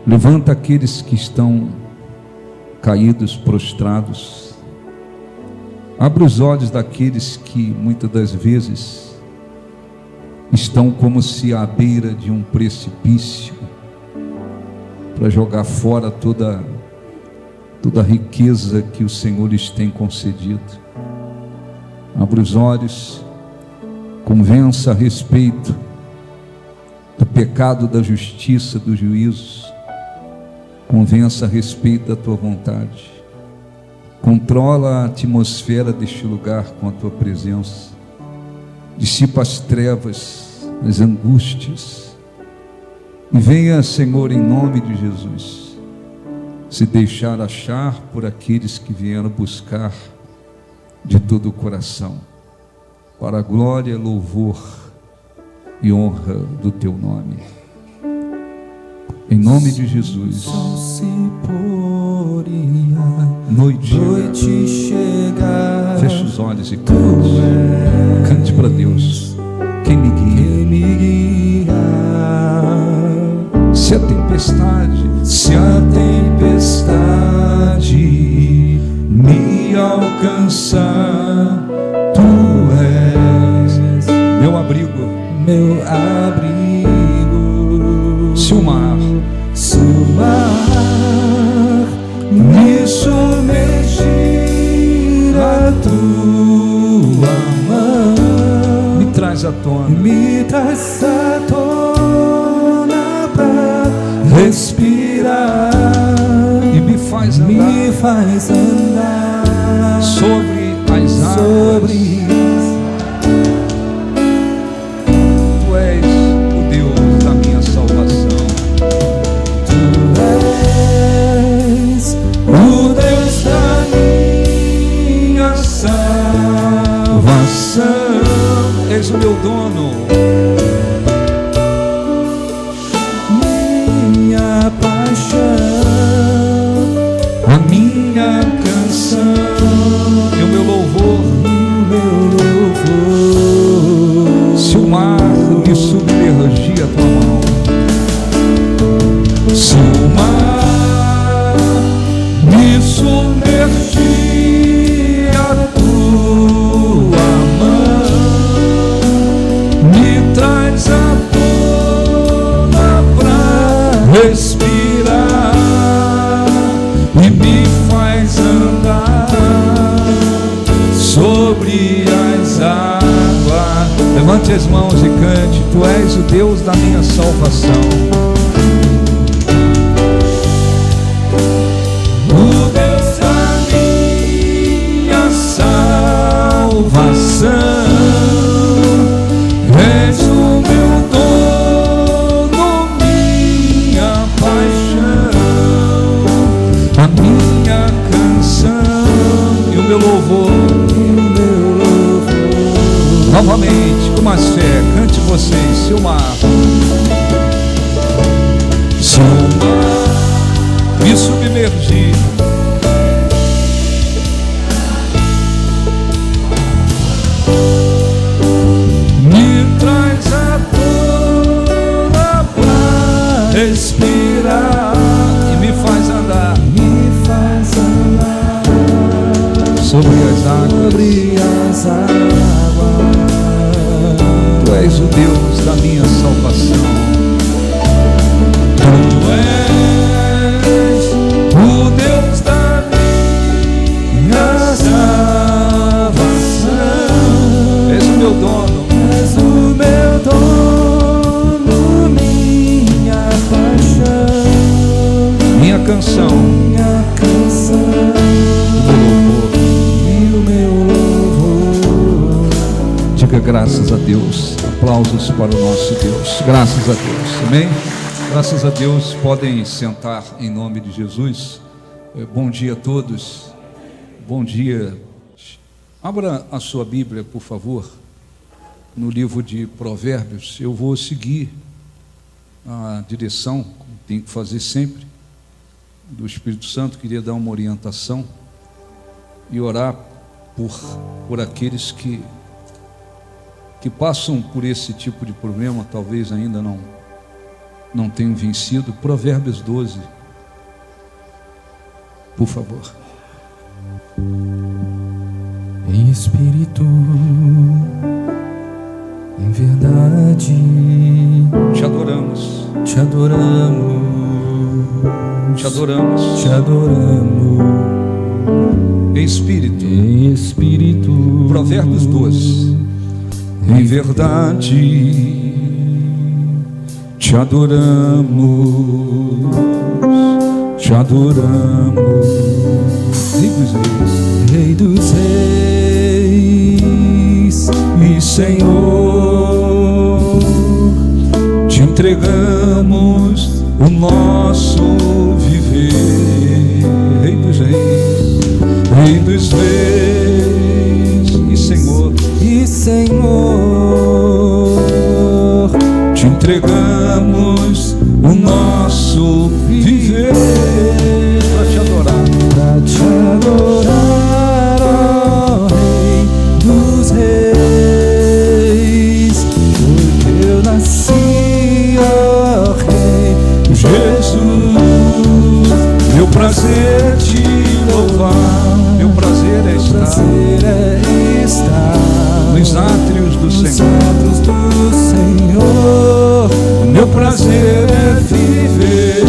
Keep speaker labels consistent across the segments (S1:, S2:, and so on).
S1: Levanta aqueles que estão caídos, prostrados. Abre os olhos daqueles que muitas das vezes estão como se à beira de um precipício, para jogar fora toda a riqueza que o Senhor lhes tem concedido. Abra os olhos, convença a respeito do pecado, da justiça, do juízo. Convença a respeito da tua vontade. Controla a atmosfera deste lugar com a tua presença. Dissipa as trevas, as angústias. E venha, Senhor, em nome de Jesus, se deixar achar por aqueles que vieram buscar de todo o coração, para a glória, louvor e honra do teu nome. Em nome de Jesus. Noite chega. Feche os olhos e cante. Cante para Deus. Quem me guia? Se a tempestade me alcançar, tu és meu abrigo. Se o mar me submergir, a tua mão me traz à tona para respirar e me faz andar sobre as águas. És o meu dono, minha paixão, a minha canção e o meu louvor. Se o mar me submergir a tua mão, se o mar me submergir a tua mão, traz a tona pra respirar e me faz andar sobre as águas. Levante as mãos e cante. Tu és o Deus da minha salvação. O Deus da minha salvação. És o meu dono, minha paixão, a minha canção e o meu louvor. Novamente, com mais fé, cante vocês. Se o mar me submergir, respirar e me faz andar sobre as águas. Tu és o Deus da minha salvação. Tu és o Deus da minha salvação. És o meu dono. És o meu dono, minha canção, o meu louvor. Diga graças a Deus. Aplausos para o nosso Deus. Graças a Deus. Amém? Graças a Deus. Podem sentar em nome de Jesus. Bom dia a todos. Bom dia. Abra a sua Bíblia, por favor, no livro de Provérbios. Eu vou seguir a direção, como tenho que fazer sempre, do Espírito Santo. Queria dar uma orientação e orar por aqueles que passam por esse tipo de problema, talvez ainda não tenho vencido. Provérbios 12, por favor.
S2: Em espírito, em verdade,
S1: te adoramos,
S2: te adoramos,
S1: te adoramos,
S2: te adoramos.
S1: Em espírito,
S2: em espírito.
S1: Provérbios 12, em verdade, te adoramos, te adoramos. Rei dos reis e Senhor, te entregamos o nosso viver. Rei dos reis, Rei dos reis e Senhor, te entregamos o nosso viver para te adorar,
S2: ó Rei dos reis, porque eu nasci, ó Rei
S1: Jesus. Meu prazer te louvar, meu prazer é estar nos átrios do Senhor. Meu prazer é viver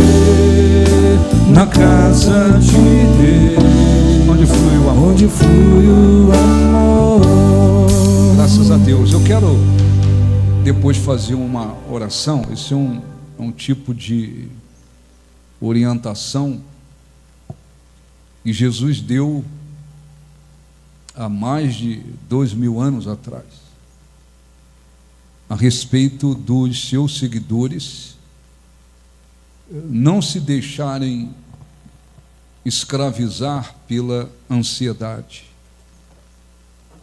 S1: na casa de Deus, onde flui o amor. Graças a Deus. Eu quero depois fazer uma oração. Esse é um tipo de orientação que Jesus deu há mais de 2000 anos atrás, a respeito dos seus seguidores não se deixarem escravizar pela ansiedade.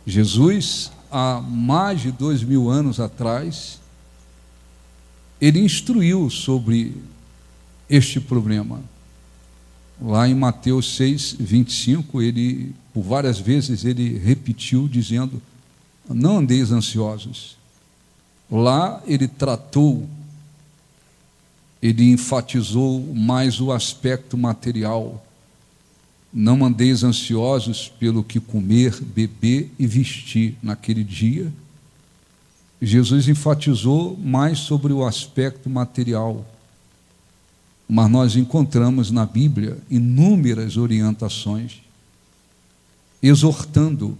S1: Jesus, há mais de 2000 anos atrás, ele instruiu sobre este problema. Lá em Mateus 6, 25, ele, por várias vezes, ele repetiu, dizendo: não andeis ansiosos. Lá ele tratou, ele enfatizou mais o aspecto material. Não andeis ansiosos pelo que comer, beber e vestir. Naquele dia, Jesus enfatizou mais sobre o aspecto material. Mas nós encontramos na Bíblia inúmeras orientações exortando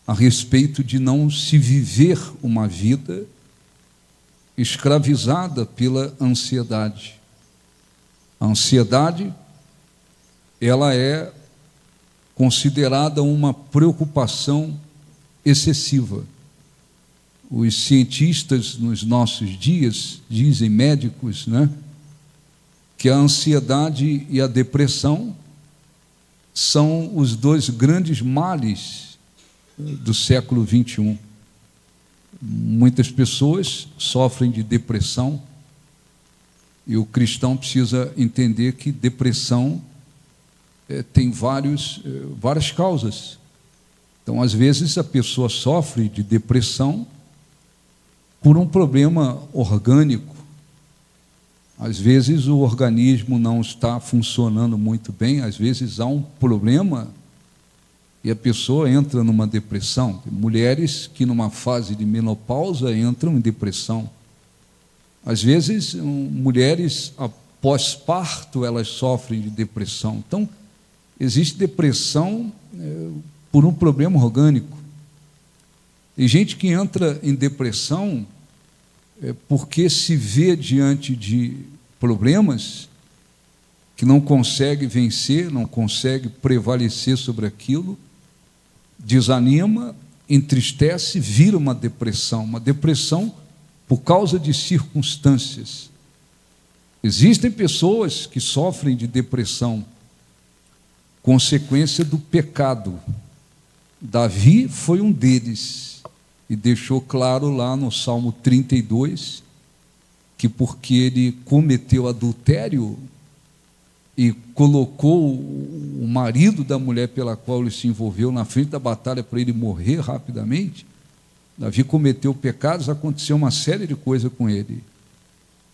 S1: a respeito de não se viver uma vida escravizada pela ansiedade. A ansiedade, ela é considerada uma preocupação excessiva. Os cientistas nos nossos dias dizem, médicos, que a ansiedade e a depressão são os dois grandes males do século 21. Muitas pessoas sofrem de depressão e o cristão precisa entender que depressão tem várias causas. Então, às vezes, a pessoa sofre de depressão por um problema orgânico. Às vezes o organismo não está funcionando muito bem, às vezes há um problema e a pessoa entra numa depressão. Tem mulheres que numa fase de menopausa entram em depressão. Às vezes, mulheres após parto, elas sofrem de depressão. Então, existe depressão por um problema orgânico. Tem gente que entra em depressão porque se vê diante de problemas que não consegue vencer, não consegue prevalecer sobre aquilo, desanima, entristece, vira uma depressão por causa de circunstâncias. Existem pessoas que sofrem de depressão, consequência do pecado. Davi foi um deles, e deixou claro lá no Salmo 32, que porque ele cometeu adultério e colocou o marido da mulher pela qual ele se envolveu na frente da batalha para ele morrer rapidamente, Davi cometeu pecados, aconteceu uma série de coisas com ele.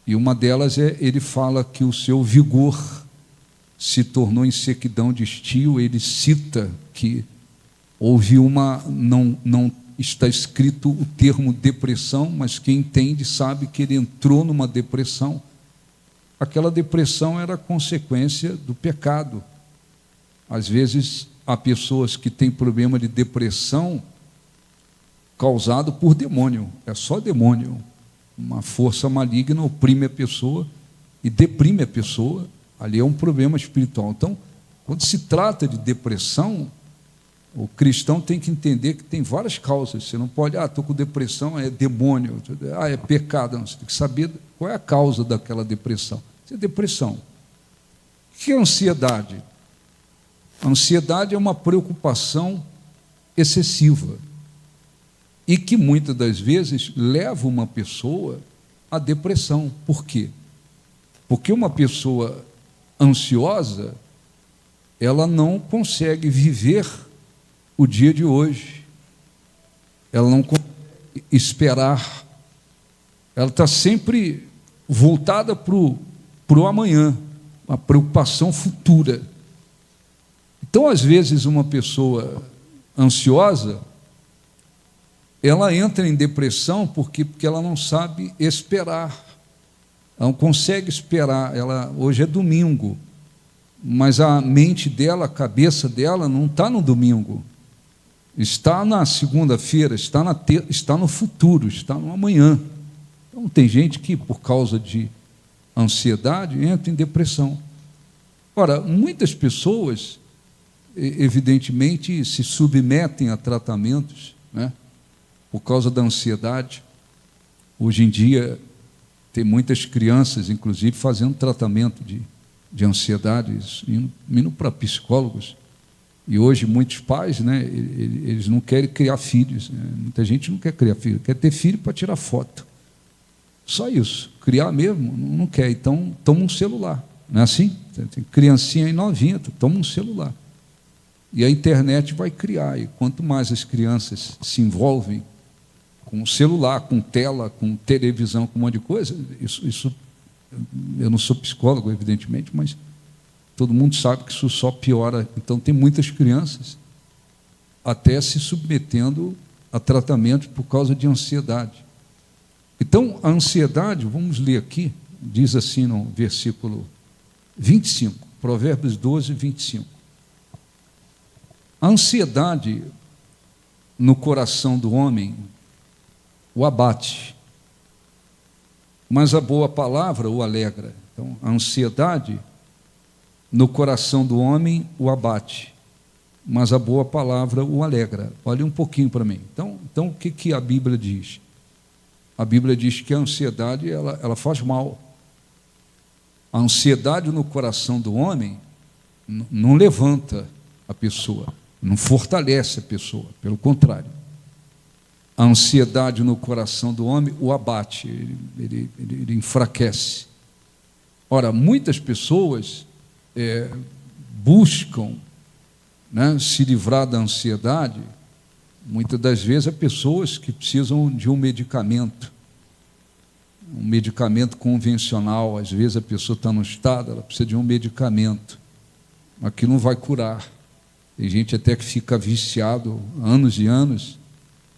S1: E uma delas ele fala que o seu vigor se tornou em sequidão de estio. Ele cita que houve não está escrito o termo depressão, mas quem entende sabe que ele entrou numa depressão. Aquela depressão era consequência do pecado. Às vezes há pessoas que têm problema de depressão causado por demônio, é só demônio. Uma força maligna oprime a pessoa e deprime a pessoa. Ali é um problema espiritual. Então, quando se trata de depressão, o cristão tem que entender que tem várias causas. Você não pode, estou com depressão, é demônio, é pecado. Não, você tem que saber qual é a causa daquela depressão. Isso é depressão. O que é ansiedade? A ansiedade é uma preocupação excessiva e que muitas das vezes leva uma pessoa à depressão. Por quê? Porque uma pessoa ansiosa, ela não consegue viver o dia de hoje, ela não consegue esperar, ela está sempre voltada para o amanhã, uma preocupação futura. Então, às vezes, uma pessoa ansiosa, ela entra em depressão porque ela não sabe esperar, ela não consegue esperar. Hoje é domingo, mas a mente dela, a cabeça dela não está no domingo, está na segunda-feira, está no futuro, está no amanhã. Então, tem gente que, por causa de ansiedade, entra em depressão. Ora, muitas pessoas, evidentemente, se submetem a tratamentos, né, por causa da ansiedade. Hoje em dia, tem muitas crianças, inclusive, fazendo tratamento de ansiedade, indo para psicólogos. E hoje, muitos pais, né, eles não querem criar filhos. Né? Muita gente não quer criar filho, quer ter filho para tirar foto. Só isso. Criar mesmo, não quer. Então, toma um celular. Não é assim? Tem criancinha aí novinha, toma um celular. E a internet vai criar. E quanto mais as crianças se envolvem com celular, com tela, com televisão, com um monte de coisa, isso eu não sou psicólogo, evidentemente, mas todo mundo sabe que isso só piora. Então, tem muitas crianças até se submetendo a tratamento por causa de ansiedade. Então, a ansiedade, vamos ler aqui, diz assim no versículo 25, Provérbios 12, 25. A ansiedade no coração do homem o abate, mas a boa palavra o alegra. Então, a ansiedade no coração do homem o abate, mas a boa palavra o alegra. Olhe um pouquinho para mim. Então, o que a Bíblia diz? A Bíblia diz que a ansiedade ela faz mal. A ansiedade no coração do homem não levanta a pessoa, não fortalece a pessoa, pelo contrário. A ansiedade no coração do homem o abate, ele enfraquece. Ora, muitas pessoas buscam, né, se livrar da ansiedade. Muitas das vezes há pessoas que precisam de um medicamento convencional. Às vezes a pessoa está no estado, ela precisa de um medicamento, mas que não vai curar. Tem gente até que fica viciado anos e anos,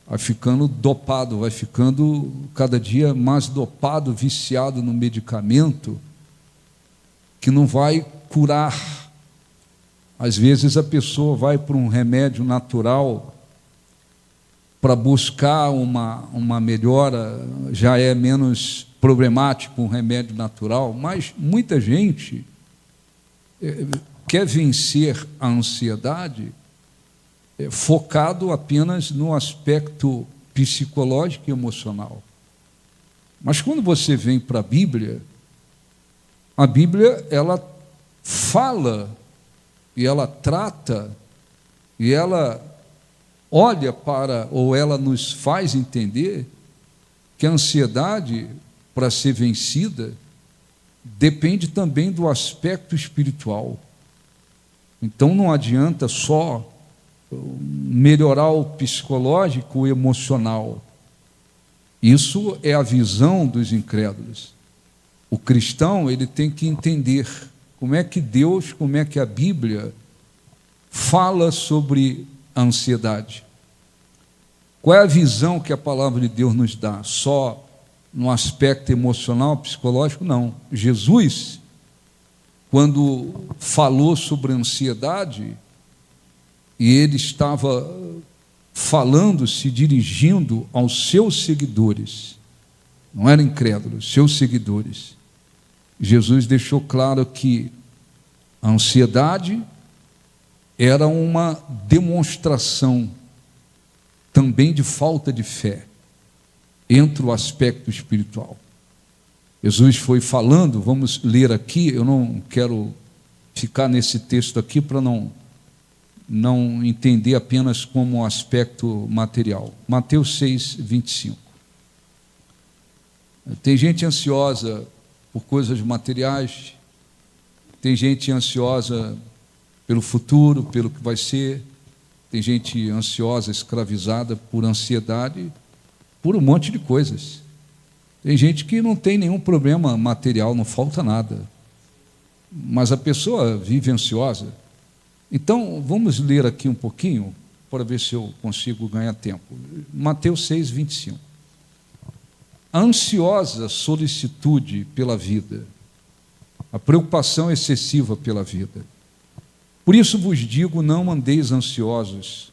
S1: vai ficando dopado, vai ficando cada dia mais dopado, viciado no medicamento, que não vai curar. Às vezes a pessoa vai para um remédio natural para buscar uma melhora, já é menos problemático um remédio natural, mas muita gente quer vencer a ansiedade focado apenas no aspecto psicológico e emocional. Mas quando você vem para a Bíblia ela fala e ela trata e ela olha para, ou ela nos faz entender que a ansiedade, para ser vencida, depende também do aspecto espiritual. Então não adianta só melhorar o psicológico e emocional. Isso é a visão dos incrédulos. O cristão, ele tem que entender como é que Deus, como é que a Bíblia fala sobre a ansiedade. Qual é a visão que a palavra de Deus nos dá? Só no aspecto emocional, psicológico? Não. Jesus, quando falou sobre a ansiedade, e ele estava falando, se dirigindo aos seus seguidores, não eram incrédulos, seus seguidores. Jesus deixou claro que a ansiedade era uma demonstração também de falta de fé, entre o aspecto espiritual. Jesus foi falando, vamos ler aqui, eu não quero ficar nesse texto aqui para não entender apenas como aspecto material. Mateus 6, 25. Tem gente ansiosa por coisas materiais, tem gente ansiosa pelo futuro, pelo que vai ser, tem gente ansiosa, escravizada por ansiedade, por um monte de coisas. Tem gente que não tem nenhum problema material, não falta nada, mas a pessoa vive ansiosa. Então, vamos ler aqui um pouquinho, para ver se eu consigo ganhar tempo. Mateus 6, 25. A ansiosa solicitude pela vida, a preocupação excessiva pela vida. Por isso vos digo, não andeis ansiosos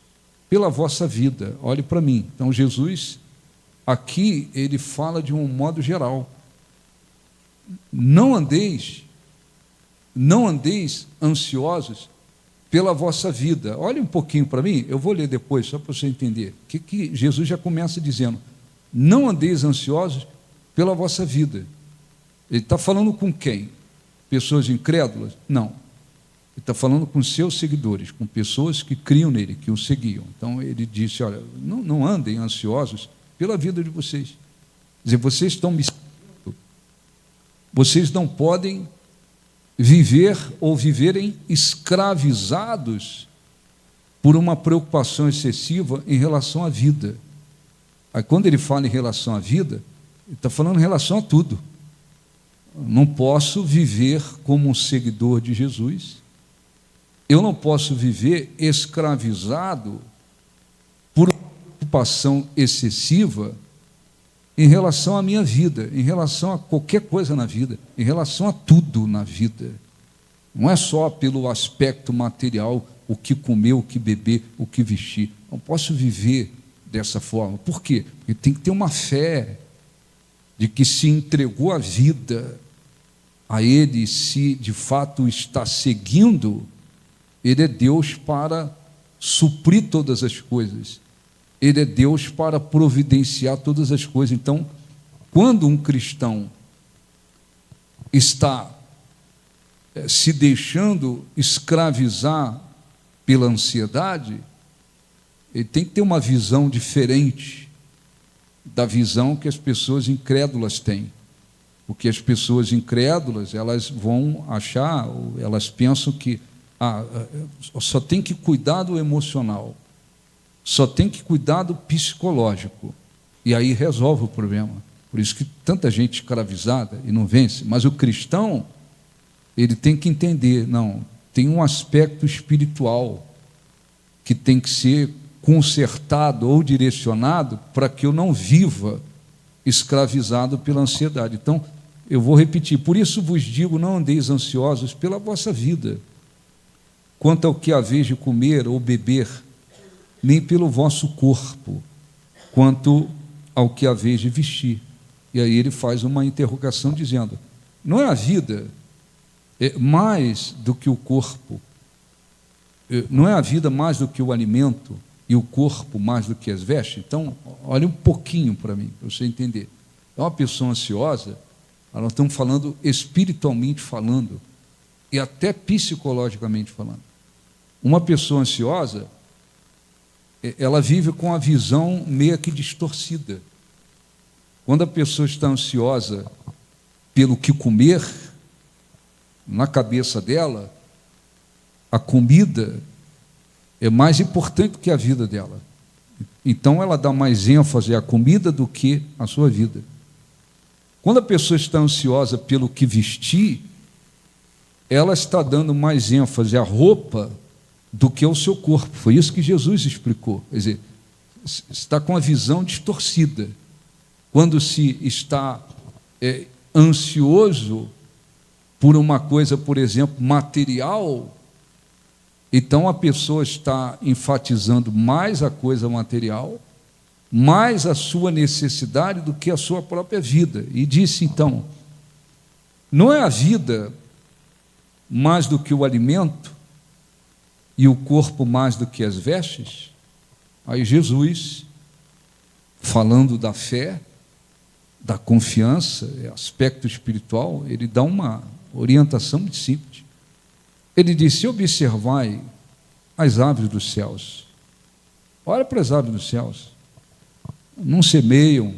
S1: pela vossa vida. Olhe para mim. Então, Jesus, aqui, ele fala de um modo geral. Não andeis ansiosos pela vossa vida. Olhe um pouquinho para mim, eu vou ler depois, só para você entender. Que Jesus já começa dizendo, não andeis ansiosos pela vossa vida. Ele está falando com quem? Pessoas incrédulas? Não. Ele está falando com seus seguidores, com pessoas que criam nele, que o seguiam. Então ele disse, olha, não andem ansiosos pela vida de vocês. Quer dizer, vocês estão me seguindo. Vocês não podem viver ou viverem escravizados por uma preocupação excessiva em relação à vida. Aí, quando ele fala em relação à vida, ele está falando em relação a tudo. Não posso viver como um seguidor de Jesus, eu não posso viver escravizado por uma preocupação excessiva em relação à minha vida, em relação a qualquer coisa na vida, em relação a tudo na vida. Não é só pelo aspecto material, o que comer, o que beber, o que vestir. Não posso viver dessa forma. Por quê? Porque tem que ter uma fé de que se entregou a vida a Ele, se de fato está seguindo, Ele é Deus para suprir todas as coisas. Ele é Deus para providenciar todas as coisas. Então, quando um cristão está se deixando escravizar pela ansiedade, ele tem que ter uma visão diferente da visão que as pessoas incrédulas têm. Porque as pessoas incrédulas, elas vão achar, elas pensam que só tem que cuidar do emocional, só tem que cuidar do psicológico, e aí resolve o problema. Por isso que tanta gente escravizada e não vence. Mas o cristão, ele tem que entender, não, tem um aspecto espiritual que tem que ser consertado ou direcionado para que eu não viva escravizado pela ansiedade. Então, eu vou repetir, por isso vos digo, não andeis ansiosos pela vossa vida, quanto ao que haveis de comer ou beber, nem pelo vosso corpo, quanto ao que haveis de vestir. E aí ele faz uma interrogação dizendo, não é a vida mais do que o corpo, não é a vida mais do que o alimento, e o corpo mais do que as vestes? Então, olha um pouquinho para mim, para você entender. É uma pessoa ansiosa, nós estamos falando espiritualmente falando, e até psicologicamente falando. Uma pessoa ansiosa, ela vive com a visão meio que distorcida. Quando a pessoa está ansiosa pelo que comer, na cabeça dela, a comida é mais importante do que a vida dela. Então, ela dá mais ênfase à comida do que à sua vida. Quando a pessoa está ansiosa pelo que vestir, ela está dando mais ênfase à roupa do que ao seu corpo. Foi isso que Jesus explicou. Quer dizer, está com a visão distorcida. Quando se está ansioso por uma coisa, por exemplo, material, então a pessoa está enfatizando mais a coisa material, mais a sua necessidade do que a sua própria vida. E disse então, não é a vida mais do que o alimento e o corpo mais do que as vestes? Aí Jesus, falando da fé, da confiança, aspecto espiritual, ele dá uma orientação muito simples. Ele disse: observai as aves dos céus. Olha para as aves dos céus. Não semeiam,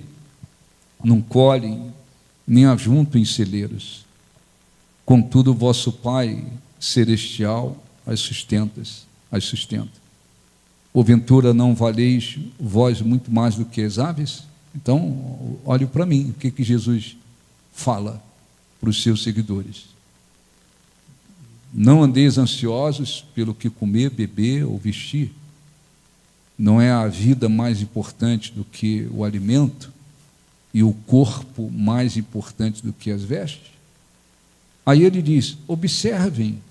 S1: não colhem, nem ajuntam em celeiros. Contudo, o vosso Pai celestial as sustenta. Porventura não valeis vós muito mais do que as aves? Então, olhe para mim, o que Jesus fala para os seus seguidores. Não andeis ansiosos pelo que comer, beber ou vestir. Não é a vida mais importante do que o alimento e o corpo mais importante do que as vestes? Aí ele diz: observem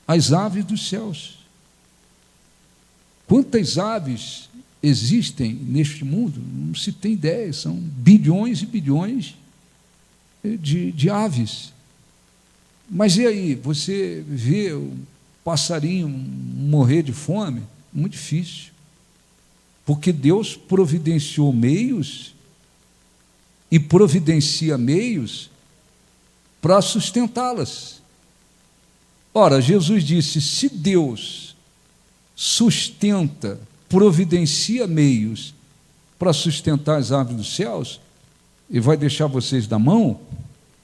S1: as aves dos céus. Quantas aves existem neste mundo? Não se tem ideia, são bilhões e bilhões de aves. Mas e aí, você vê o passarinho morrer de fome? Muito difícil, porque Deus providenciou meios e providencia meios para sustentá-las. Ora, Jesus disse: se Deus sustenta, providencia meios para sustentar as aves dos céus, e vai deixar vocês da mão,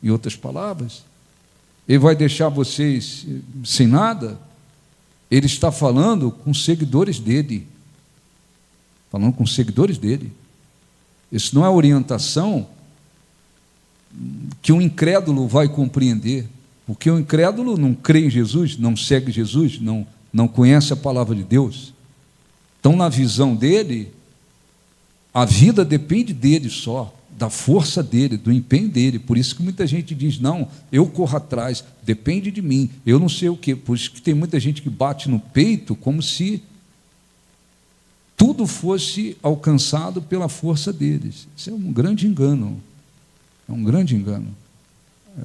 S1: em outras palavras, ele vai deixar vocês sem nada. Ele está falando com seguidores dele. Falando com seguidores dele. Isso não é orientação que um incrédulo vai compreender, porque o incrédulo não crê em Jesus, não segue Jesus, não conhece a palavra de Deus. Então, na visão dele, a vida depende dele só, da força dele, do empenho dele. Por isso que muita gente diz: não, eu corro atrás, depende de mim, eu não sei o quê. Por isso que tem muita gente que bate no peito como se tudo fosse alcançado pela força deles. Isso é um grande engano. É um grande engano.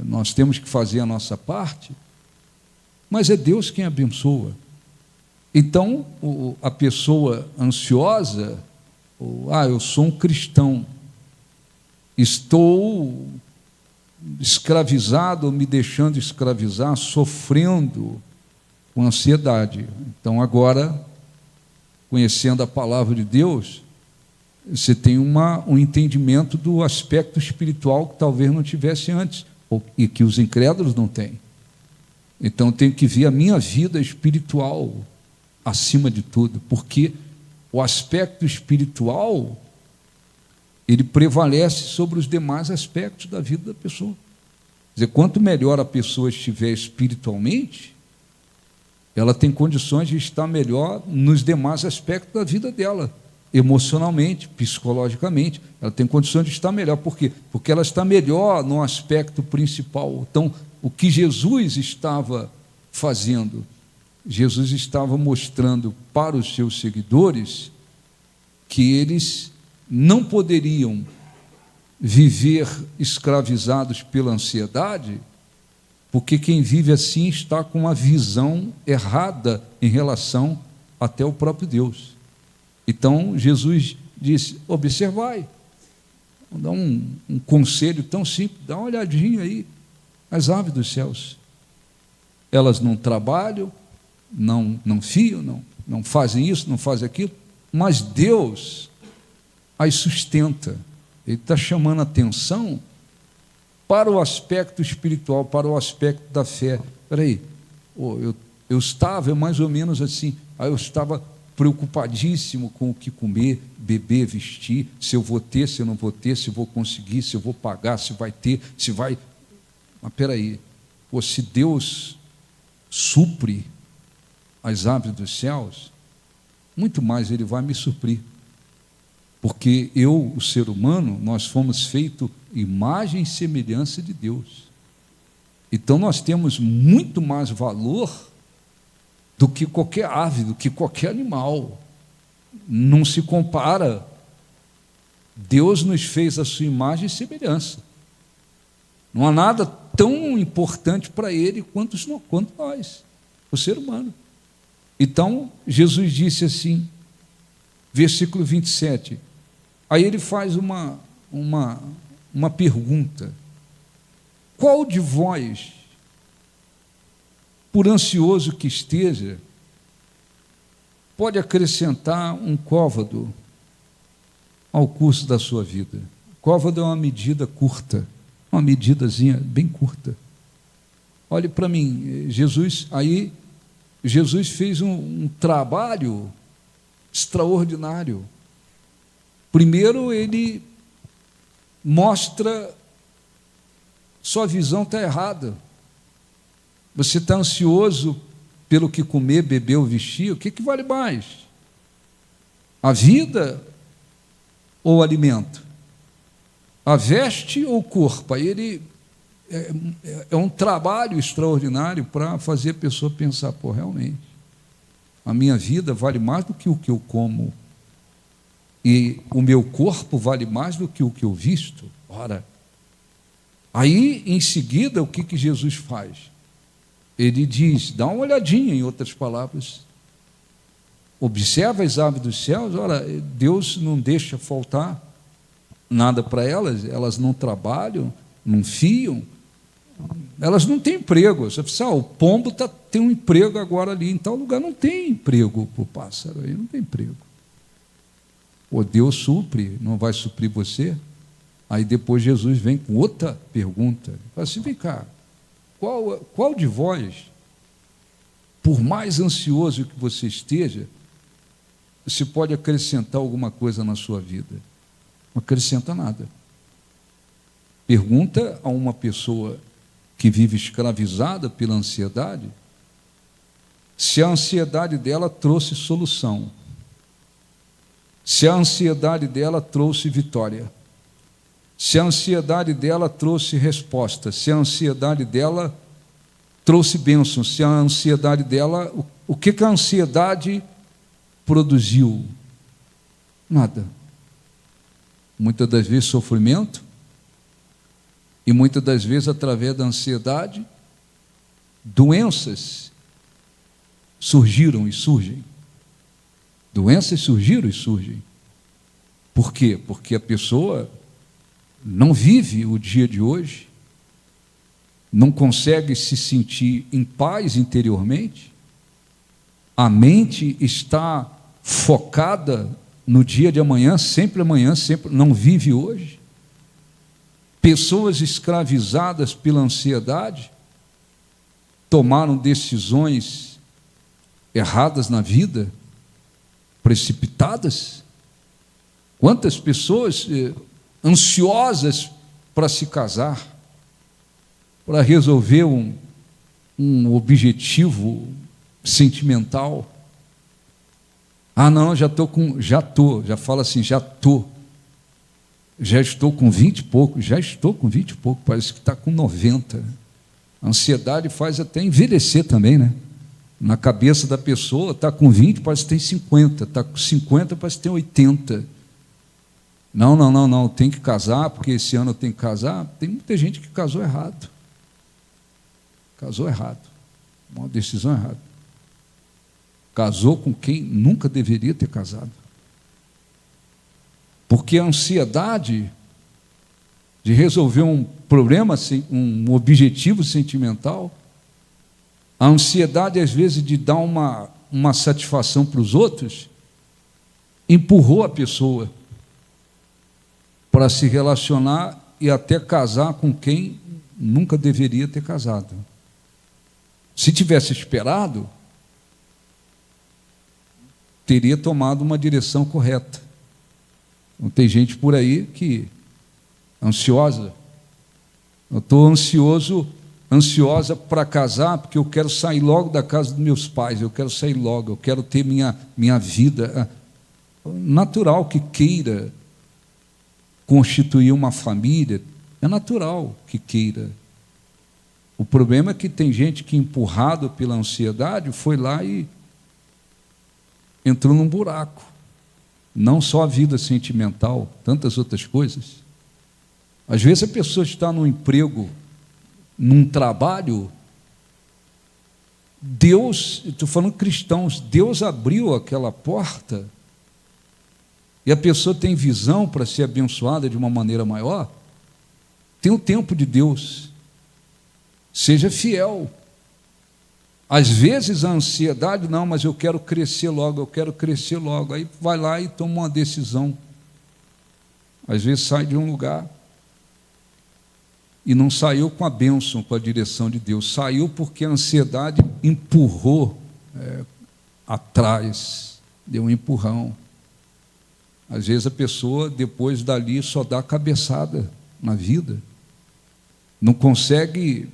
S1: Nós temos que fazer a nossa parte, mas é Deus quem abençoa. Então, a pessoa ansiosa, eu sou um cristão, estou escravizado ou me deixando escravizar, sofrendo com ansiedade. Então, agora, conhecendo a palavra de Deus, você tem um entendimento do aspecto espiritual que talvez não tivesse antes, e que os incrédulos não têm. Então, eu tenho que ver a minha vida espiritual acima de tudo, porque o aspecto espiritual, ele prevalece sobre os demais aspectos da vida da pessoa. Quer dizer, quanto melhor a pessoa estiver espiritualmente, ela tem condições de estar melhor nos demais aspectos da vida dela, emocionalmente, psicologicamente. Ela tem condições de estar melhor. Por quê? Porque ela está melhor no aspecto principal. Então, o que Jesus estava fazendo? Jesus estava mostrando para os seus seguidores que eles não poderiam viver escravizados pela ansiedade, porque quem vive assim está com uma visão errada em relação até ao próprio Deus. Então, Jesus disse: observai. Vou dar um conselho tão simples, dá uma olhadinha aí, as aves dos céus. Elas não trabalham, não fiam, não fazem isso, não fazem aquilo, mas Deus as sustenta. Ele está chamando a atenção para o aspecto espiritual, para o aspecto da fé. Espera aí, eu estava mais ou menos assim, aí eu estava preocupadíssimo com o que comer, beber, vestir, se eu vou ter, se eu não vou ter, se eu vou conseguir, se eu vou pagar, se vai ter, se vai... Mas espera aí, se Deus supre as aves dos céus, muito mais Ele vai me suprir. Porque eu, o ser humano, nós fomos feitos imagem e semelhança de Deus. Então nós temos muito mais valor do que qualquer ave, do que qualquer animal. Não se compara. Deus nos fez a sua imagem e semelhança. Não há nada tão importante para Ele quanto nós, o ser humano. Então, Jesus disse assim, versículo 27, aí ele faz uma pergunta: qual de vós, por ansioso que esteja, pode acrescentar um côvado ao curso da sua vida? Côvado é uma medida curta, uma medidazinha bem curta. Olhe para mim, Jesus fez um trabalho extraordinário. Primeiro, ele mostra sua visão está errada. Você está ansioso pelo que comer, beber ou vestir, o que vale mais? A vida ou o alimento? A veste ou o corpo? Aí ele é um trabalho extraordinário para fazer a pessoa pensar, realmente, a minha vida vale mais do que o que eu como, e o meu corpo vale mais do que o que eu visto. Ora, aí, em seguida, o que Jesus faz? Ele diz, dá uma olhadinha, em outras palavras, observa as aves dos céus. Ora, Deus não deixa faltar nada para elas não trabalham, não fiam, elas não têm emprego. Você pensa, o pombo tem um emprego agora ali, em tal lugar. Não tem emprego para o pássaro, aí não tem emprego. Deus supre, não vai suprir você? Aí depois Jesus vem com outra pergunta. Fala assim, vem cá, qual de vós, por mais ansioso que você esteja, se pode acrescentar alguma coisa na sua vida? Não acrescenta nada. Pergunta a uma pessoa que vive escravizada pela ansiedade, se a ansiedade dela trouxe solução, se a ansiedade dela trouxe vitória, se a ansiedade dela trouxe resposta, se a ansiedade dela trouxe bênção, se a ansiedade dela... O que a ansiedade produziu? Nada. Muitas das vezes sofrimento, e muitas das vezes, através da ansiedade, doenças surgiram e surgem. Doenças surgiram e surgem. Por quê? Porque a pessoa não vive o dia de hoje, não consegue se sentir em paz interiormente, a mente está focada no dia de amanhã, sempre não vive hoje. Pessoas escravizadas pela ansiedade tomaram decisões erradas na vida, precipitadas. Quantas pessoas ansiosas para se casar, para resolver um objetivo sentimental. Não, já estou, já estou com 20 e pouco, parece que está com 90. A ansiedade faz até envelhecer também, né? Na cabeça da pessoa, está com 20, parece que tem 50, está com 50, parece que tem 80. Não, tem que casar, porque esse ano eu tenho que casar. Tem muita gente que casou errado. Uma decisão errada. Casou com quem nunca deveria ter casado. Porque a ansiedade de resolver um problema, um objetivo sentimental, a ansiedade, às vezes, de dar uma satisfação para os outros, empurrou a pessoa para se relacionar e até casar com quem nunca deveria ter casado. Se tivesse esperado, teria tomado uma direção correta. Então, tem gente por aí que é ansiosa. Eu estou ansiosa para casar, porque eu quero sair logo da casa dos meus pais, eu quero sair logo, eu quero ter minha vida. Natural que queira constituir uma família, é natural que queira. O problema é que tem gente que, empurrado pela ansiedade, foi lá e entrou num buraco. Não só a vida sentimental, tantas outras coisas. Às vezes a pessoa está num emprego, num trabalho, Deus, estou falando cristãos, Deus abriu aquela porta e a pessoa tem visão para ser abençoada de uma maneira maior. Tem o tempo de Deus. Seja fiel. Às vezes a ansiedade, não, mas eu quero crescer logo, eu quero crescer logo. Aí vai lá e toma uma decisão. Às vezes sai de um lugar e não saiu com a bênção, com a direção de Deus. Saiu porque a ansiedade empurrou atrás, deu um empurrão. Às vezes a pessoa, depois dali, só dá cabeçada na vida. Não consegue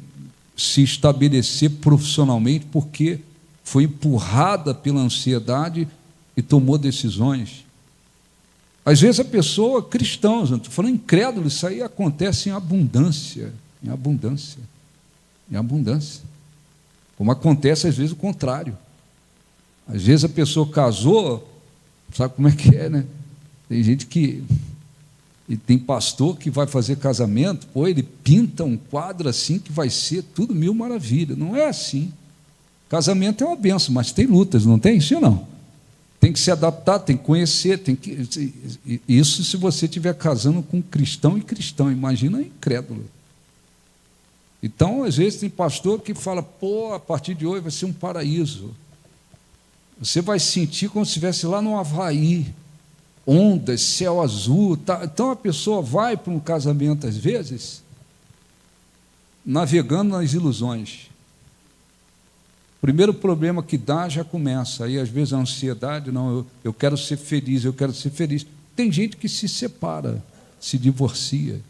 S1: se estabelecer profissionalmente porque foi empurrada pela ansiedade e tomou decisões. Às vezes a pessoa, cristãos, não estou falando incrédulo, isso aí acontece em abundância, em abundância, em abundância. Como acontece às vezes o contrário. Às vezes a pessoa casou, sabe como é que é, né? Tem gente que... E tem pastor que vai fazer casamento, ele pinta um quadro assim que vai ser tudo mil maravilhas. Não é assim. Casamento é uma benção, mas tem lutas, não tem? Sim ou não? Tem que se adaptar, tem que conhecer, tem que... Isso se você estiver casando com cristão e cristão, imagina incrédulo. Então, às vezes, tem pastor que fala, a partir de hoje vai ser um paraíso. Você vai sentir como se estivesse lá no Havaí, ondas, céu azul. Tá. Então a pessoa vai para um casamento, às vezes, navegando nas ilusões. O primeiro problema que dá já começa. Aí, às vezes, a ansiedade, não, eu quero ser feliz, eu quero ser feliz. Tem gente que se separa, se divorcia,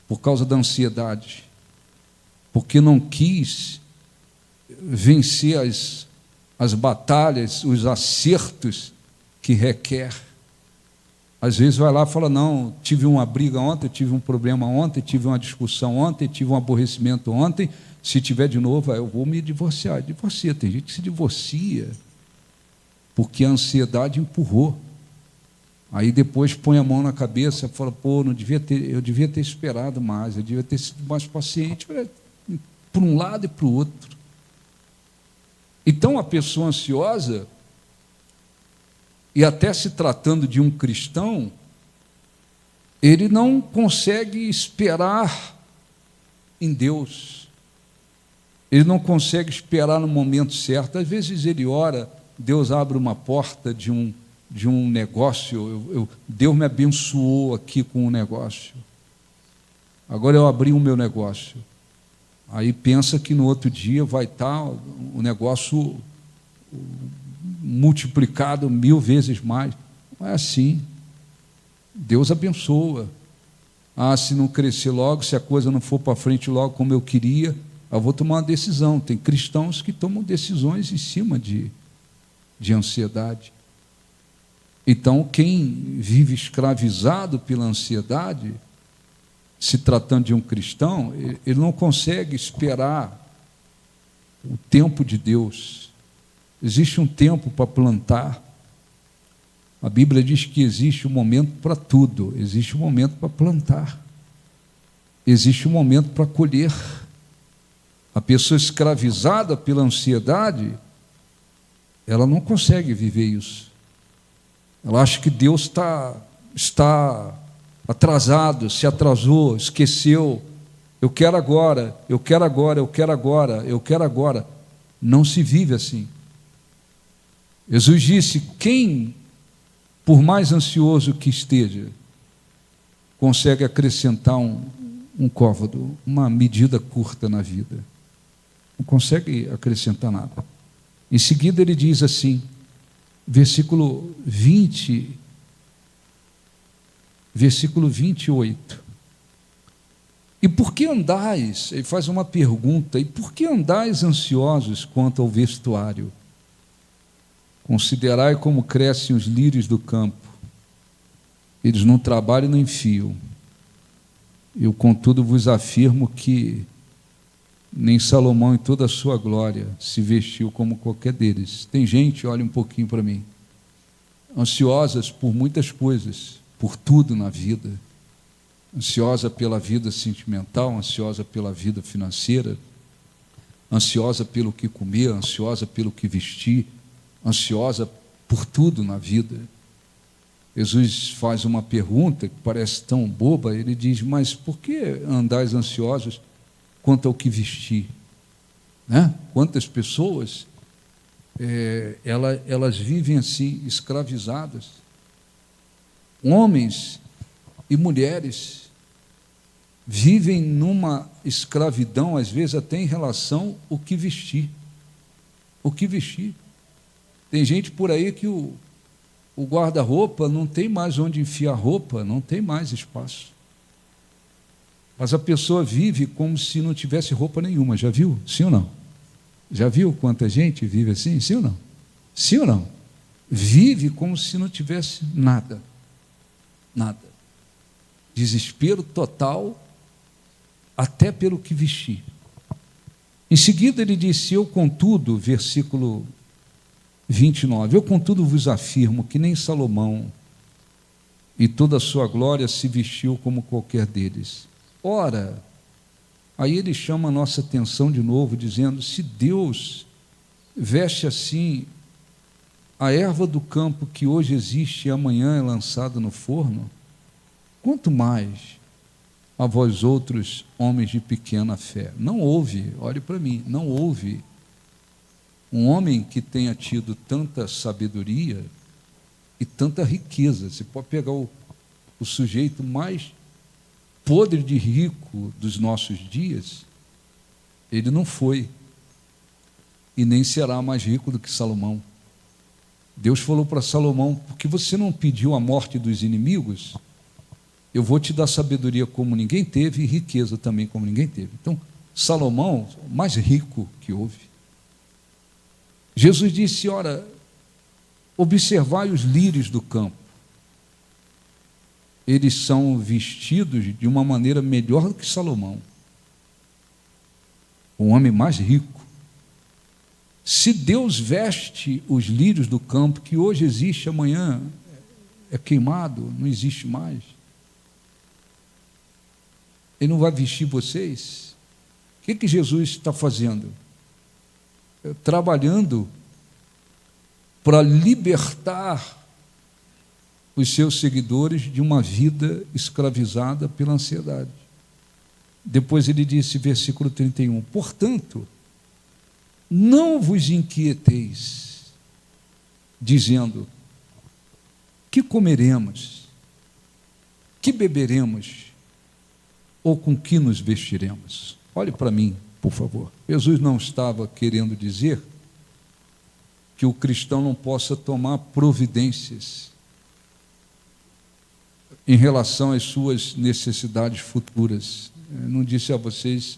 S1: por causa da ansiedade, porque não quis vencer as batalhas, os acertos que requer. Às vezes vai lá e fala, não, tive uma briga ontem, tive um problema ontem, tive uma discussão ontem, tive um aborrecimento ontem, se tiver de novo, eu vou me divorciar. Divorcia, tem gente que se divorcia porque a ansiedade empurrou. Aí depois põe a mão na cabeça e fala, eu devia ter esperado mais, eu devia ter sido mais paciente, por um lado e para o outro. Então a pessoa ansiosa, e até se tratando de um cristão, ele não consegue esperar em Deus. Ele não consegue esperar no momento certo. Às vezes ele ora, Deus abre uma porta de um negócio, Deus me abençoou aqui com um negócio. Agora eu abri o meu negócio. Aí pensa que no outro dia vai estar o negócio multiplicado 1000 vezes mais. Não é assim. Deus abençoa. Se não crescer logo, se a coisa não for para frente logo como eu queria, eu vou tomar uma decisão. Tem cristãos que tomam decisões em cima de ansiedade. Então, quem vive escravizado pela ansiedade, se tratando de um cristão, ele não consegue esperar o tempo de Deus. Existe um tempo para plantar. A Bíblia diz que existe um momento para tudo. Existe um momento para plantar. Existe um momento para colher. A pessoa escravizada pela ansiedade, ela não consegue viver isso. Ela acha que Deus está atrasado, se atrasou, esqueceu. Eu quero agora, eu quero agora, eu quero agora, eu quero agora. Não se vive assim. Jesus disse, quem, por mais ansioso que esteja, consegue acrescentar um côvado, uma medida curta na vida? Não consegue acrescentar nada. Em seguida ele diz assim, versículo 20, versículo 28. E por que andais? Ele faz uma pergunta: e por que andais ansiosos quanto ao vestuário? Considerai como crescem os lírios do campo, eles não trabalham nem fiam. Eu, contudo, vos afirmo que nem Salomão, em toda a sua glória, se vestiu como qualquer deles. Tem gente, olha um pouquinho para mim, ansiosas por muitas coisas, por tudo na vida, ansiosa pela vida sentimental, ansiosa pela vida financeira, ansiosa pelo que comer, ansiosa pelo que vestir, ansiosa por tudo na vida. Jesus faz uma pergunta que parece tão boba, ele diz: mas por que andais ansiosos quanto ao que vestir? Né? Quantas pessoas elas vivem assim, escravizadas, homens e mulheres vivem numa escravidão, às vezes até em relação ao que vestir. O que vestir? Tem gente por aí que o guarda-roupa não tem mais onde enfiar roupa, não tem mais espaço. Mas a pessoa vive como se não tivesse roupa nenhuma, já viu? Sim ou não? Já viu quanta gente vive assim? Sim ou não? Sim ou não? Vive como se não tivesse nada. Nada. Desespero total, até pelo que vestir. Em seguida ele disse: eu, contudo, versículo 29, eu, contudo, vos afirmo que nem Salomão, e toda a sua glória, se vestiu como qualquer deles. Ora, aí ele chama a nossa atenção de novo, dizendo: se Deus veste assim a erva do campo que hoje existe e amanhã é lançada no forno, quanto mais a vós outros, homens de pequena fé. Não houve, olhe para mim, não houve um homem que tenha tido tanta sabedoria e tanta riqueza. Você pode pegar o sujeito mais podre de rico dos nossos dias, ele não foi e nem será mais rico do que Salomão. Deus falou para Salomão: porque você não pediu a morte dos inimigos, eu vou te dar sabedoria como ninguém teve e riqueza também como ninguém teve. Então, Salomão, mais rico que houve. Jesus disse: ora, observai os lírios do campo, eles são vestidos de uma maneira melhor do que Salomão, o homem mais rico. Se Deus veste os lírios do campo, que hoje existe, amanhã é queimado, não existe mais, Ele não vai vestir vocês? O que Jesus está fazendo? Trabalhando para libertar os seus seguidores de uma vida escravizada pela ansiedade. Depois ele disse, versículo 31, portanto, não vos inquieteis, dizendo, que comeremos, que beberemos, ou com que nos vestiremos? Olhe para mim, por favor. Jesus não estava querendo dizer que o cristão não possa tomar providências em relação às suas necessidades futuras. Não disse a vocês,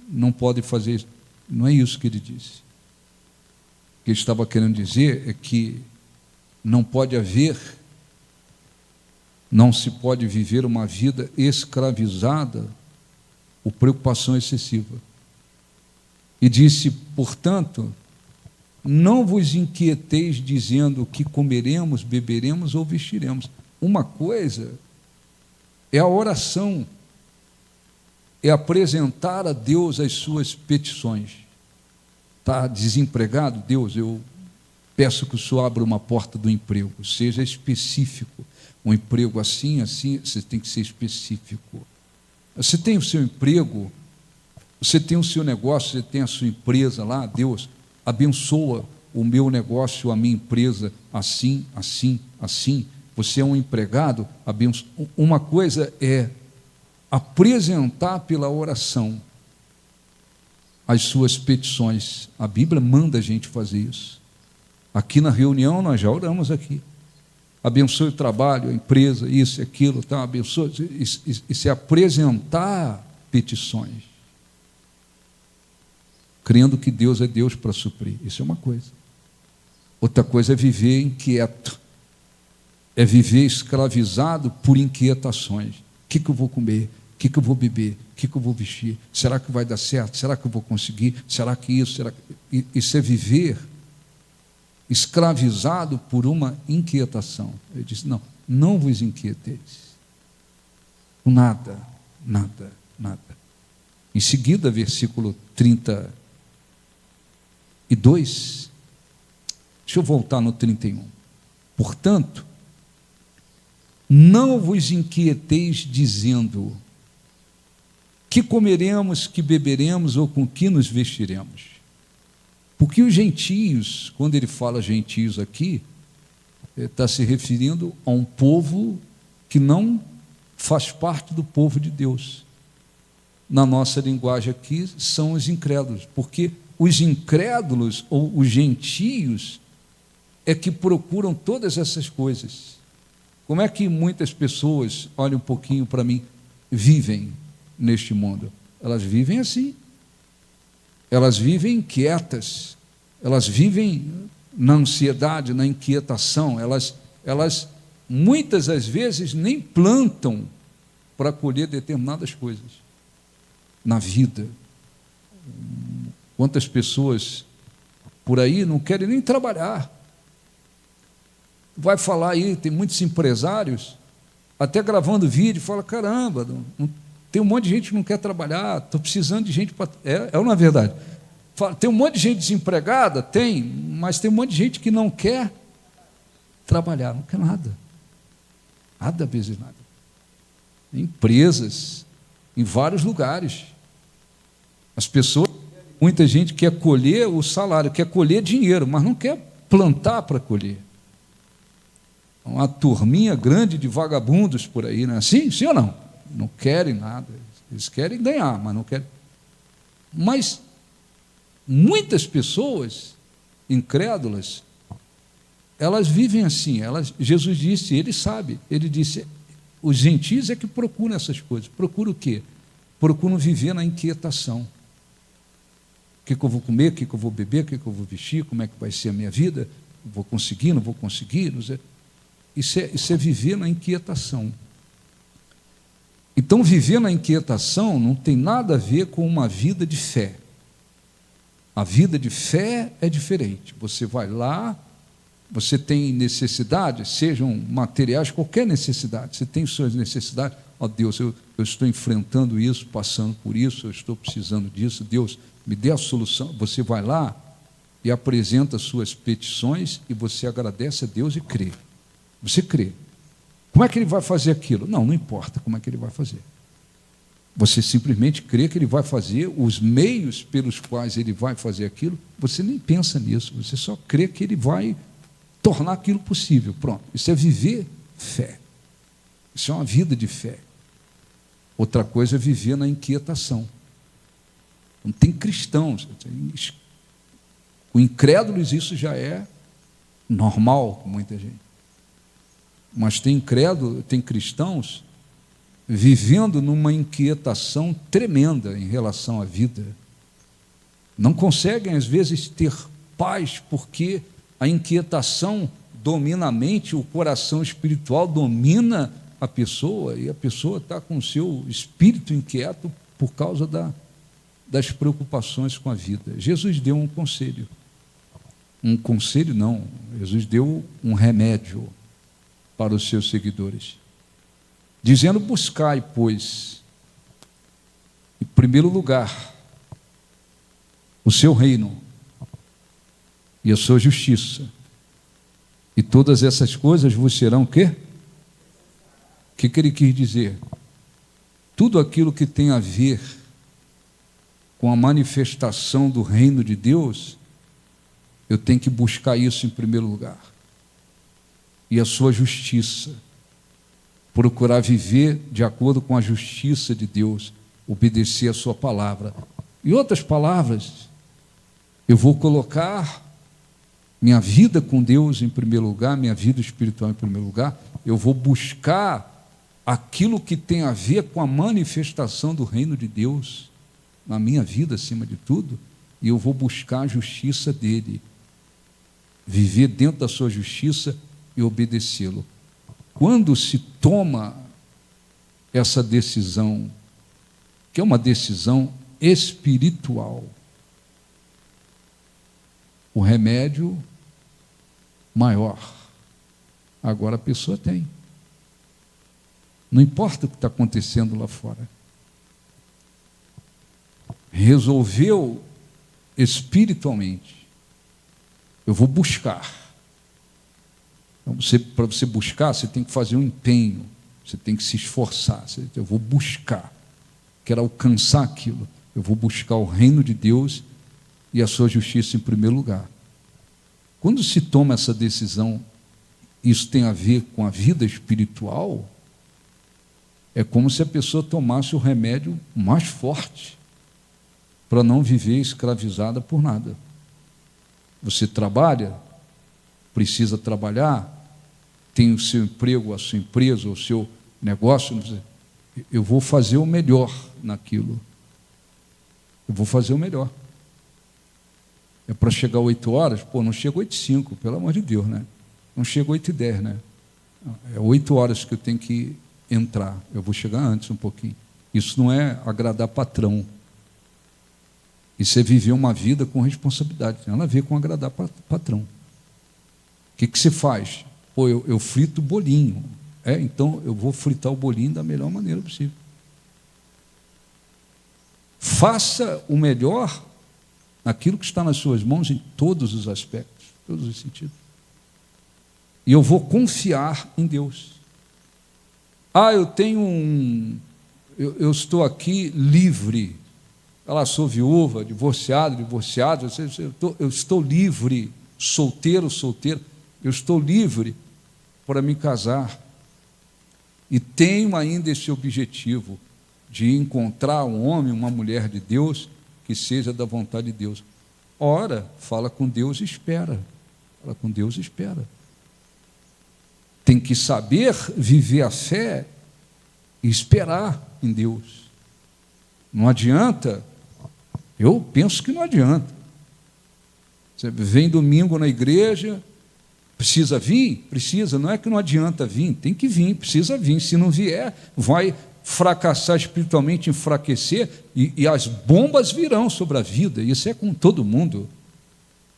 S1: não podem fazer isso. Não é isso que ele disse. O que ele estava querendo dizer é que não pode haver, não se pode viver uma vida escravizada por preocupação excessiva. E disse, portanto, não vos inquieteis dizendo o que comeremos, beberemos ou vestiremos. Uma coisa é a oração, é apresentar a Deus as suas petições. Está desempregado? Deus, eu peço que o Senhor abra uma porta do emprego, seja específico. Um emprego assim, assim, você tem que ser específico. Você tem o seu emprego, você tem o seu negócio, você tem a sua empresa lá, Deus, abençoa o meu negócio, a minha empresa, assim, assim, assim. Você é um empregado, abençoa. Uma coisa é apresentar pela oração as suas petições. A Bíblia manda a gente fazer isso. Aqui na reunião nós já oramos aqui. Abençoe o trabalho, a empresa, isso e aquilo, tá? Abençoe, e se apresentar petições, crendo que Deus é Deus para suprir. Isso é uma coisa. Outra coisa é viver inquieto, é viver escravizado por inquietações. O que eu vou comer? O que eu vou beber? O que eu vou vestir? Será que vai dar certo? Será que eu vou conseguir? Será que isso? Será que... Isso é viver escravizado por uma inquietação. Ele disse, não vos inquieteis. Nada. Em seguida, versículo 32, deixa eu voltar no 31. Portanto, não vos inquieteis dizendo, que comeremos, que beberemos ou com que nos vestiremos? Porque os gentios, quando ele fala gentios aqui, está se referindo a um povo que não faz parte do povo de Deus. Na nossa linguagem aqui, são os incrédulos, porque os incrédulos ou os gentios é que procuram todas essas coisas. Como é que muitas pessoas, olhem um pouquinho para mim, vivem neste mundo? Elas vivem assim. Elas vivem inquietas, elas vivem na ansiedade, na inquietação, elas muitas das vezes nem plantam para colher determinadas coisas na vida. Quantas pessoas por aí não querem nem trabalhar? Vai falar aí, tem muitos empresários, até gravando vídeo, fala, caramba, tem um monte de gente que não quer trabalhar, estou precisando de gente para... É ou não é verdade? Tem um monte de gente desempregada? Tem, mas tem um monte de gente que não quer trabalhar, não quer nada. Nada, vezes nada. Empresas, em vários lugares. As pessoas, muita gente quer colher o salário, quer colher dinheiro, mas não quer plantar para colher. Uma turminha grande de vagabundos por aí, não é assim? Sim ou não? Não querem nada, eles querem ganhar, mas não querem. Mas muitas pessoas incrédulas, elas vivem assim. Jesus disse, ele sabe, ele disse, os gentios é que procuram essas coisas. Procuram o quê? Procuram viver na inquietação. O que eu vou comer, o que eu vou beber, o que eu vou vestir, como é que vai ser a minha vida? Vou conseguir, não vou conseguir? Não sei. Isso é viver na inquietação. Então, viver na inquietação não tem nada a ver com uma vida de fé. A vida de fé é diferente. Você vai lá, você tem necessidades, sejam materiais, qualquer necessidade, você tem suas necessidades. Ó Deus, eu estou enfrentando isso, passando por isso, eu estou precisando disso, Deus, me dê a solução. Você vai lá e apresenta suas petições e você agradece a Deus e crê. Você crê. Como é que ele vai fazer aquilo? Não importa como é que ele vai fazer. Você simplesmente crê que ele vai fazer, os meios pelos quais ele vai fazer aquilo, você nem pensa nisso, você só crê que ele vai tornar aquilo possível. Pronto, isso é viver fé. Isso é uma vida de fé. Outra coisa é viver na inquietação. Não tem cristãos. Com incrédulos isso já é normal com muita gente. Mas tem cristãos vivendo numa inquietação tremenda em relação à vida. Não conseguem, às vezes, ter paz, porque a inquietação domina a mente, o coração espiritual domina a pessoa, e a pessoa está com o seu espírito inquieto por causa das preocupações com a vida. Jesus deu um conselho. Um conselho não, Jesus deu um remédio para os seus seguidores, dizendo, buscai, pois, em primeiro lugar, o seu reino e a sua justiça, e todas essas coisas vos serão o quê? O que ele quis dizer? Tudo aquilo que tem a ver com a manifestação do reino de Deus, eu tenho que buscar isso em primeiro lugar. E a sua justiça, procurar viver de acordo com a justiça de Deus, obedecer a sua palavra. Em outras palavras, eu vou colocar minha vida com Deus em primeiro lugar, minha vida espiritual em primeiro lugar, eu vou buscar aquilo que tem a ver com a manifestação do reino de Deus na minha vida, acima de tudo, e eu vou buscar a justiça dele, viver dentro da sua justiça e obedecê-lo. Quando se toma essa decisão, que é uma decisão espiritual, o remédio maior, agora a pessoa tem. Não importa o que está acontecendo lá fora. Resolveu espiritualmente. Eu vou buscar. Então, para você buscar, você tem que fazer um empenho, você tem que se esforçar. Eu vou buscar, quero alcançar aquilo. Eu vou buscar o reino de Deus e a sua justiça em primeiro lugar. Quando se toma essa decisão, isso tem a ver com a vida espiritual, é como se a pessoa tomasse o remédio mais forte para não viver escravizada por nada. Você trabalha, precisa trabalhar, tem o seu emprego, a sua empresa, o seu negócio, eu vou fazer o melhor naquilo. Eu vou fazer o melhor. É para chegar 8 horas? Pô, não chega 8h05, pelo amor de Deus, né? Não chega 8h10, né? É 8 horas que eu tenho que entrar. Eu vou chegar antes um pouquinho. Isso não é agradar patrão. Isso é viver uma vida com responsabilidade. Tem nada a ver com agradar patrão. O que você faz? Pô, eu frito bolinho. Então eu vou fritar o bolinho da melhor maneira possível. Faça o melhor naquilo que está nas suas mãos em todos os aspectos, todos os sentidos. E eu vou confiar em Deus. Eu tenho eu estou aqui livre. Sou viúva, divorciado, eu estou livre, solteiro, eu estou livre para me casar. E tenho ainda esse objetivo de encontrar um homem, uma mulher de Deus, que seja da vontade de Deus. Ora, fala com Deus e espera. Fala com Deus e espera. Tem que saber viver a fé e esperar em Deus. Não adianta, eu penso que não adianta. Você vem domingo na igreja, precisa vir? Precisa, não é que não adianta vir, tem que vir, precisa vir. Se não vier, vai fracassar espiritualmente, enfraquecer, e as bombas virão sobre a vida. Isso é com todo mundo.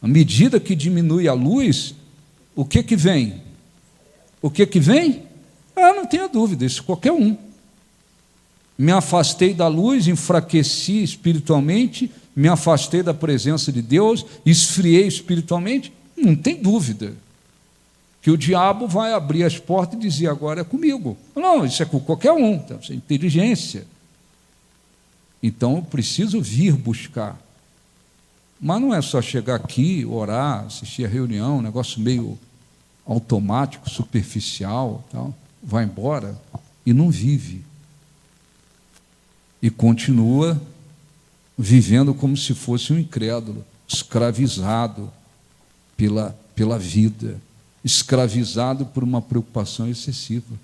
S1: À medida que diminui a luz, o que vem? O que vem? Não tenha dúvida, isso qualquer um. Me afastei da luz, enfraqueci espiritualmente, me afastei da presença de Deus, esfriei espiritualmente, não tem dúvida que o diabo vai abrir as portas e dizer, agora é comigo. Não, isso é com qualquer um, então, isso é inteligência. Então, eu preciso vir buscar. Mas não é só chegar aqui, orar, assistir a reunião, um negócio meio automático, superficial, tal, vai embora e não vive. E continua vivendo como se fosse um incrédulo, escravizado pela vida, escravizado por uma preocupação excessiva.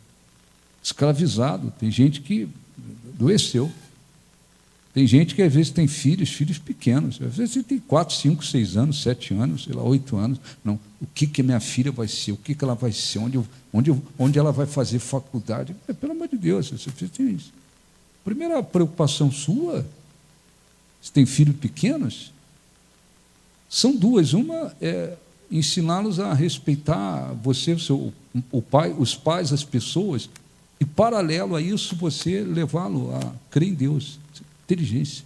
S1: Escravizado. Tem gente que adoeceu. Tem gente que às vezes tem filhos pequenos. Às vezes ele tem 4, 5, 6 anos, 7 anos, 8 anos. Não, o que minha filha vai ser? O que ela vai ser? Onde ela vai fazer faculdade? Pelo amor de Deus, você tem isso. Primeira preocupação sua, se tem filhos pequenos, são duas. Uma é ensiná-los a respeitar você, o pai, os pais, as pessoas, e paralelo a isso, você levá-lo a crer em Deus. Inteligência.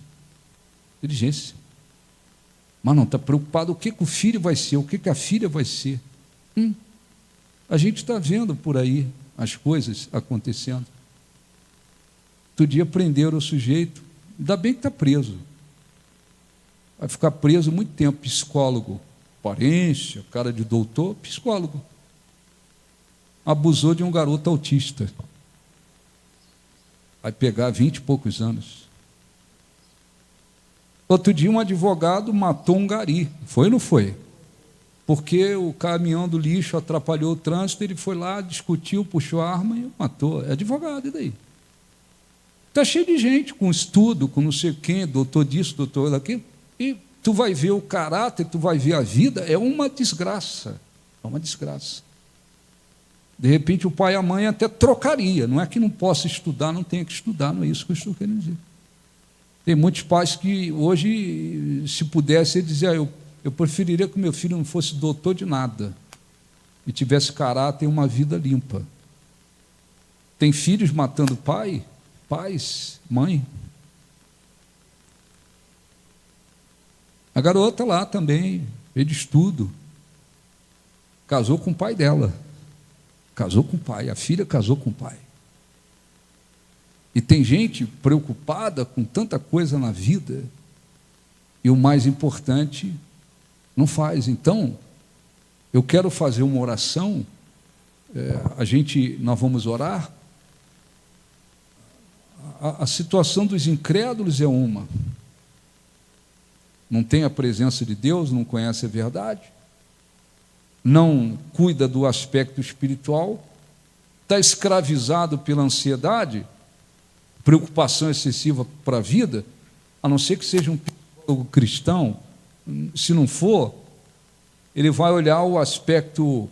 S1: Mas não, está preocupado o que o filho vai ser, o que a filha vai ser. A gente está vendo por aí as coisas acontecendo. Outro dia prenderam o sujeito, ainda bem que está preso. Vai ficar preso muito tempo, psicólogo, aparência, cara de doutor, psicólogo. Abusou de um garoto autista. Vai pegar 20 e poucos anos. Outro dia um advogado matou um gari. Foi ou não foi? porque o caminhão do lixo atrapalhou o trânsito, ele foi lá, discutiu, puxou a arma e matou. É advogado, e daí? Está cheio de gente com estudo, com não sei quem, doutor disso, doutor daquilo, e tu vai ver o caráter, tu vai ver a vida, é uma desgraça. É uma desgraça. De repente o pai e a mãe até trocaria, não é que não possa estudar, não tenha que estudar, não é isso que eu estou querendo dizer. Tem muitos pais que hoje, se pudesse, ele dizia, eu preferiria que meu filho não fosse doutor de nada e tivesse caráter e uma vida limpa. Tem filhos matando pais, mãe. A garota lá também, veio de estudo, casou com o pai dela, casou com o pai, a filha casou com o pai. E tem gente preocupada com tanta coisa na vida, e o mais importante não faz. Então, eu quero fazer uma oração, nós vamos orar. A situação dos incrédulos é uma. Não tem a presença de Deus, não conhece a verdade, não cuida do aspecto espiritual, está escravizado pela ansiedade, preocupação excessiva para a vida, a não ser que seja um psicólogo cristão. Se não for, ele vai olhar o aspecto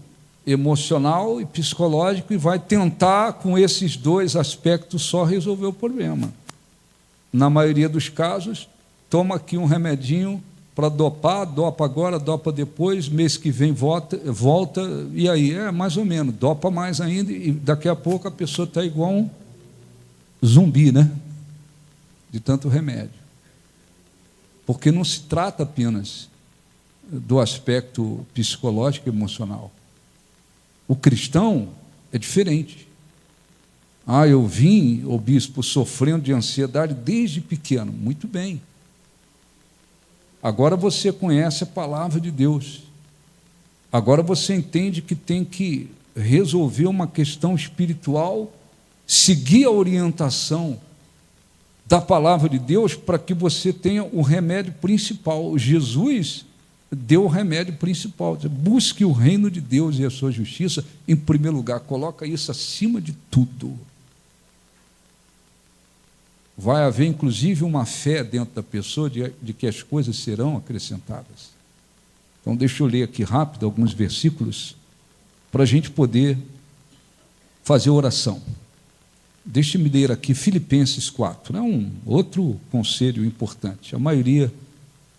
S1: emocional e psicológico e vai tentar, com esses dois aspectos, só resolver o problema. Na maioria dos casos, toma aqui um remedinho para dopar, dopa agora, dopa depois, mês que vem volta, e aí, mais ou menos, dopa mais ainda, e daqui a pouco a pessoa está igual um zumbi, né? De tanto remédio. Porque não se trata apenas do aspecto psicológico e emocional. O cristão é diferente. Eu vim, ô bispo, sofrendo de ansiedade desde pequeno. Muito bem. Agora você conhece a palavra de Deus. Agora você entende que tem que resolver uma questão espiritual, seguir a orientação da palavra de Deus para que você tenha o remédio principal. Jesus deu o remédio principal. Busque o reino de Deus e a sua justiça em primeiro lugar. Coloca isso acima de tudo. Vai haver, inclusive, uma fé dentro da pessoa de que as coisas serão acrescentadas. Então, deixa eu ler aqui rápido alguns versículos para a gente poder fazer oração. Deixe-me ler aqui Filipenses 4, um outro conselho importante. A maioria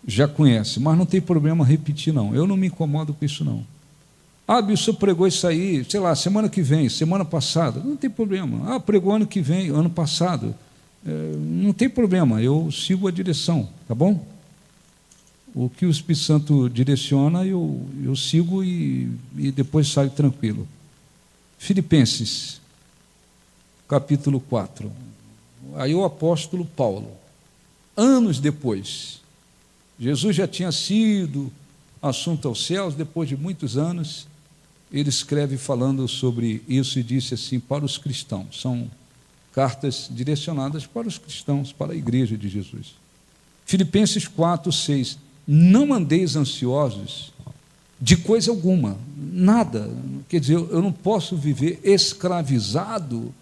S1: já conhece, mas não tem problema repetir, não. Eu não me incomodo com isso, não. Bispo, pregou isso aí, sei lá, semana que vem, semana passada. Não tem problema. Pregou ano que vem, ano passado. Não tem problema, eu sigo a direção, tá bom? O que o Espírito Santo direciona, eu sigo e depois saio tranquilo. Filipenses, capítulo 4. Aí o apóstolo Paulo, anos depois, Jesus já tinha sido assunto aos céus, depois de muitos anos, ele escreve falando sobre isso e disse assim, para os cristãos, são cartas direcionadas para os cristãos, para a igreja de Jesus. Filipenses 4, 6. Não andeis ansiosos de coisa alguma, nada. Quer dizer, eu não posso viver escravizado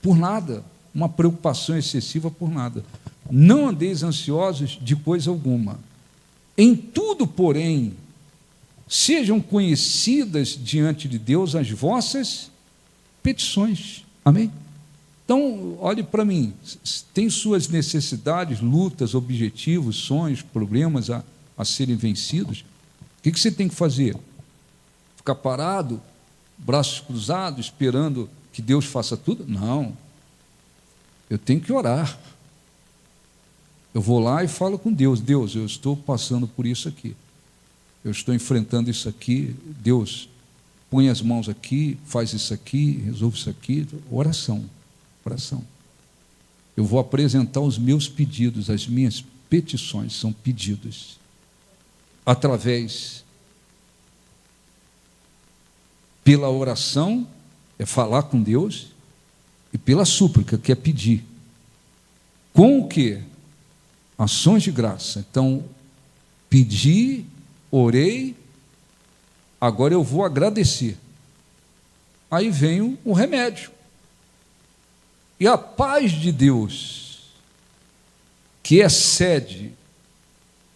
S1: por nada, uma preocupação excessiva por nada. Não andeis ansiosos de coisa alguma. Em tudo, porém, sejam conhecidas diante de Deus as vossas petições. Amém? Então, olhe para mim, tem suas necessidades, lutas, objetivos, sonhos, problemas a serem vencidos. O que você tem que fazer? Ficar parado, braços cruzados, esperando que Deus faça tudo? Não. Eu tenho que orar. Eu vou lá e falo com Deus. Deus, eu estou passando por isso aqui. Eu estou enfrentando isso aqui. Deus, põe as mãos aqui, faz isso aqui, resolve isso aqui. Oração. Oração. Eu vou apresentar os meus pedidos, as minhas petições são pedidos. Pela oração, é falar com Deus, e pela súplica, que é pedir. Com o quê? Ações de graça. Então, pedi, orei, agora eu vou agradecer. Aí vem o remédio. E a paz de Deus, que excede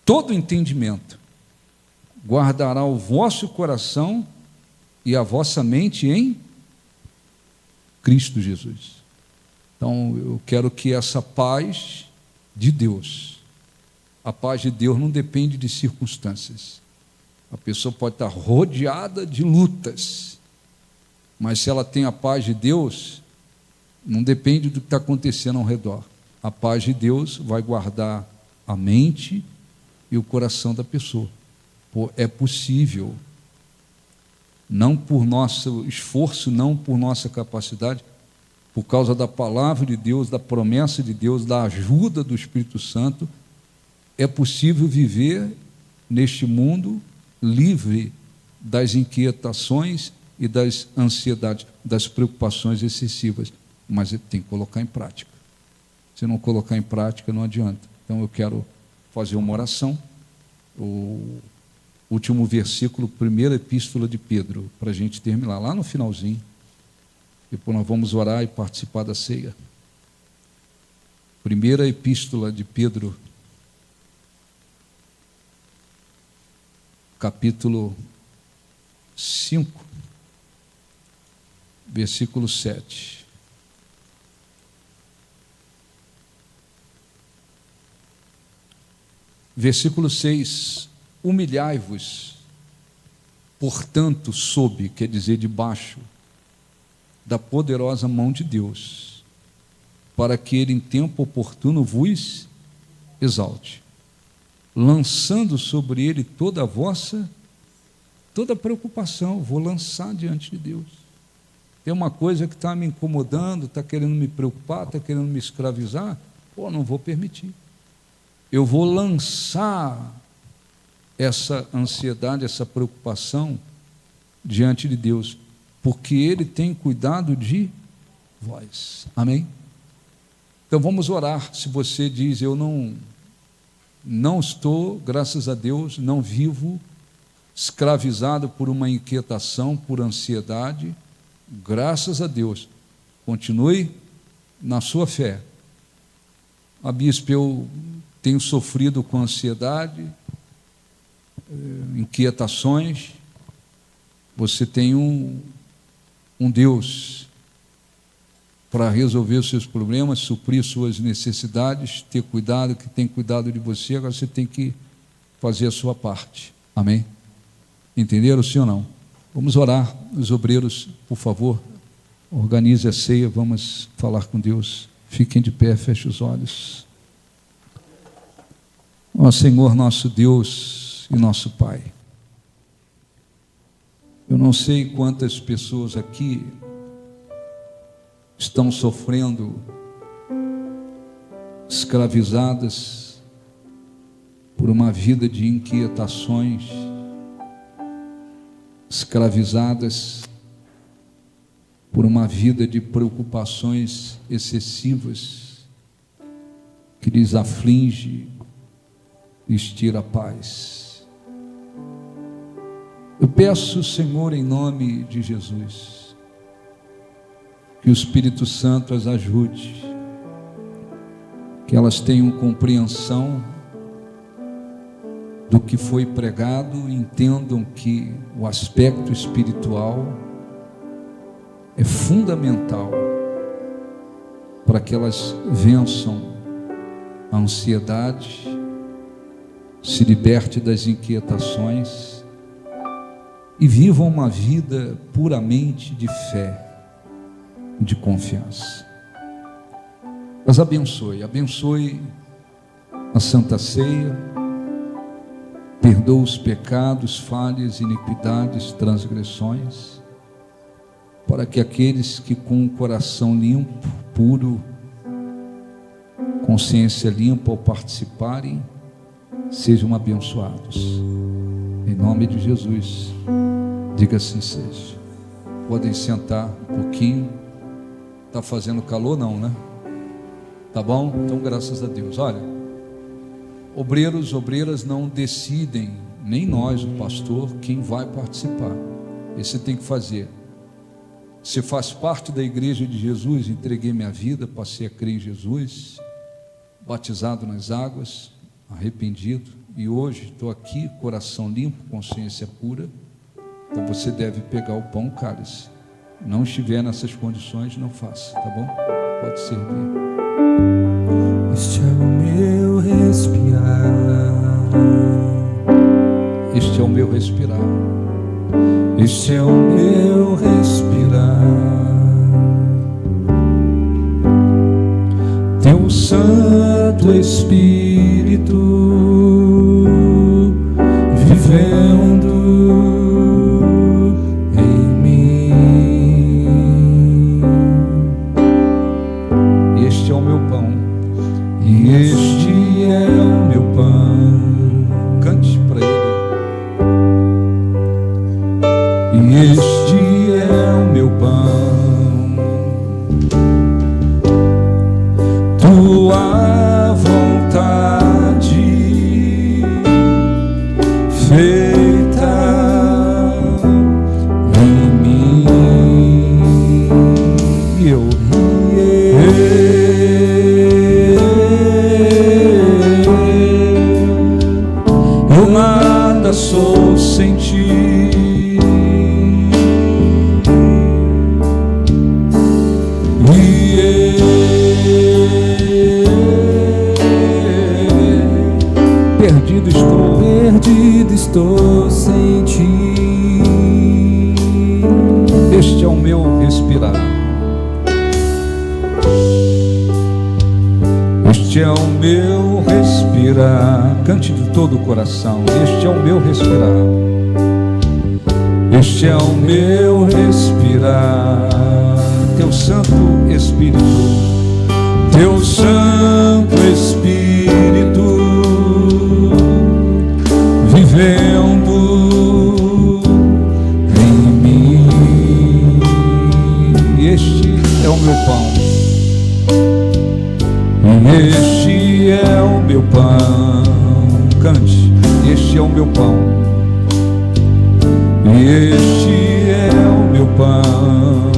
S1: todo entendimento, guardará o vosso coração e a vossa mente em Cristo Jesus. Então, eu quero que essa paz de Deus, a paz de Deus não depende de circunstâncias. A pessoa pode estar rodeada de lutas, mas se ela tem a paz de Deus, não depende do que está acontecendo ao redor. A paz de Deus vai guardar a mente e o coração da pessoa. É possível, não por nosso esforço, não por nossa capacidade, por causa da palavra de Deus, da promessa de Deus, da ajuda do Espírito Santo, é possível viver neste mundo livre das inquietações e das ansiedades, das preocupações excessivas, mas tem que colocar em prática. Se não colocar em prática, não adianta. Então eu quero fazer uma oração, o último versículo, primeira epístola de Pedro, para a gente terminar, lá no finalzinho. Depois nós vamos orar e participar da ceia. Primeira epístola de Pedro, capítulo 5, versículo 7. Versículo 6, humilhai-vos, portanto, sob, quer dizer, debaixo, da poderosa mão de Deus, para que Ele em tempo oportuno vos exalte, lançando sobre Ele toda preocupação, vou lançar diante de Deus. Tem uma coisa que está me incomodando, está querendo me preocupar, está querendo me escravizar, não vou permitir. Eu vou lançar essa ansiedade, essa preocupação diante de Deus, porque Ele tem cuidado de vós. Amém? Então vamos orar. Se você diz, eu não estou, graças a Deus, não vivo escravizado por uma inquietação, por ansiedade, graças a Deus, continue na sua fé. A bispo, eu tenho sofrido com ansiedade, inquietações. Você tem um Deus para resolver os seus problemas, suprir suas necessidades, ter cuidado, que tem cuidado de você. Agora você tem que fazer a sua parte. Amém? Entenderam, sim ou não? Vamos orar. Os obreiros, por favor, organize a ceia, vamos falar com Deus. Fiquem de pé, feche os olhos. Ó Senhor, nosso Deus e nosso Pai, eu não sei quantas pessoas aqui estão sofrendo, escravizadas por uma vida de inquietações, escravizadas por uma vida de preocupações excessivas, que lhes aflige, lhes tira a paz. Eu peço, Senhor, em nome de Jesus, que o Espírito Santo as ajude, que elas tenham compreensão do que foi pregado, entendam que o aspecto espiritual é fundamental para que elas vençam a ansiedade, se liberte das inquietações e vivam uma vida puramente de fé, de confiança. As abençoe a Santa Ceia, perdoa os pecados, falhas, iniquidades, transgressões, para que aqueles que com o coração limpo, puro, consciência limpa ao participarem, sejam abençoados. Em nome de Jesus, diga assim seja. Podem sentar um pouquinho. Está fazendo calor não, né? Tá bom? Então graças a Deus. Olha, obreiros, obreiras não decidem nem nós, o pastor, quem vai participar. Esse você tem que fazer. Você faz parte da igreja de Jesus, entreguei minha vida, passei a crer em Jesus, batizado nas águas, arrependido, e hoje estou aqui, coração limpo, consciência pura. Então você deve pegar o pão, cálice. Não estiver nessas condições, não faça, tá bom? Pode servir.
S2: Este é o meu respirar.
S1: Este é o meu respirar.
S2: Este é o meu respirar. Teu Santo Espírito vivendo em mim.
S1: Este é o meu pão.
S2: E este é o meu pão.
S1: Cante para ele.
S2: E este é o meu pão, tua vontade feita em mim. Eu nada sou sem ti. Perdido estou sem ti.
S1: Este é o meu respirar.
S2: Este é o meu respirar.
S1: Cante de todo o coração. Este é o meu respirar.
S2: Este é o meu respirar.
S1: Teu Santo Espírito.
S2: Teu Santo Espírito vivendo em mim.
S1: Este é o meu pão.
S2: Este é o meu pão.
S1: Cante. Este é o meu pão.
S2: Este é o meu pão.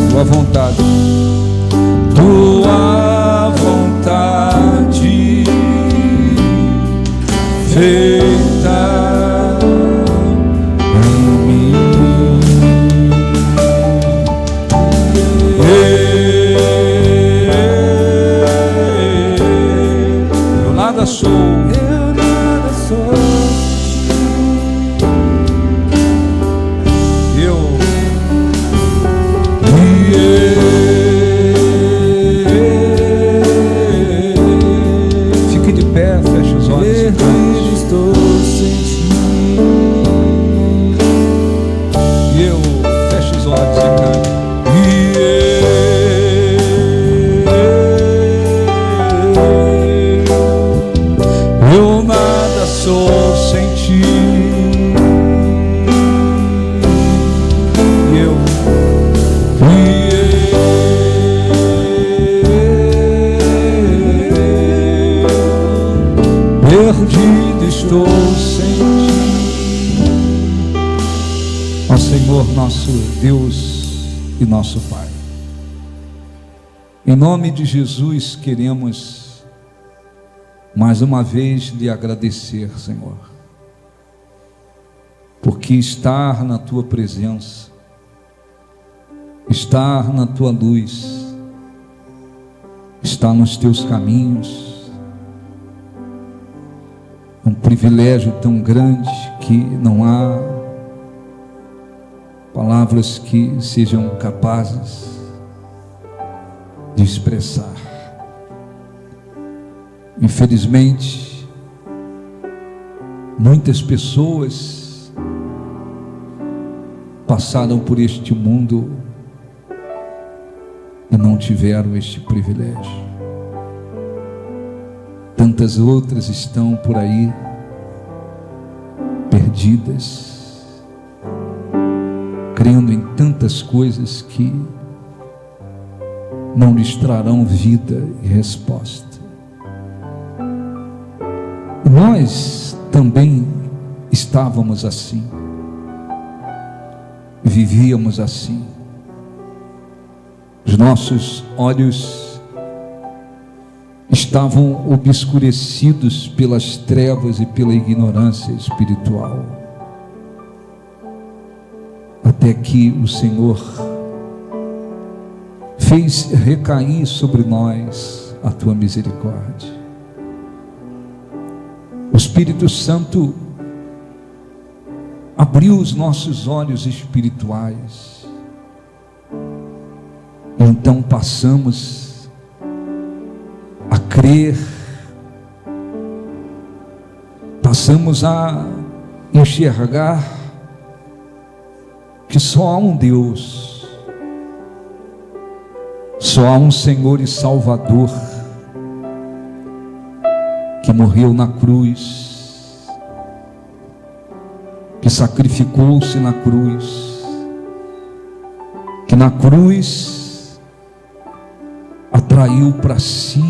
S1: Tua vontade.
S2: Tua vontade feita em mim.
S1: Eu nada sou.
S2: Eu nada sou.
S1: Fique de pé, feche os olhos.
S2: Estou sem ti.
S1: E eu fecho os olhos e canto.
S2: Eu nada sou sem ti. Perdido estou sem ti.
S1: Ó Senhor, nosso Deus e nosso Pai, em nome de Jesus queremos mais uma vez lhe agradecer, Senhor, porque estar na tua presença, estar na tua luz, estar nos teus caminhos, é um privilégio tão grande que não há palavras que sejam capazes de expressar. Infelizmente, muitas pessoas passaram por este mundo e não tiveram este privilégio. Tantas outras estão por aí perdidas, crendo em tantas coisas que não lhes trarão vida e resposta. Nós também estávamos assim, vivíamos assim. Os nossos olhos estavam obscurecidos pelas trevas e pela ignorância espiritual, até que o Senhor fez recair sobre nós a tua misericórdia. O Espírito Santo abriu os nossos olhos espirituais, e então passamos a crer, passamos a enxergar que só há um Deus, só há um Senhor e Salvador que morreu na cruz, que sacrificou-se na cruz, que na cruz atraiu para si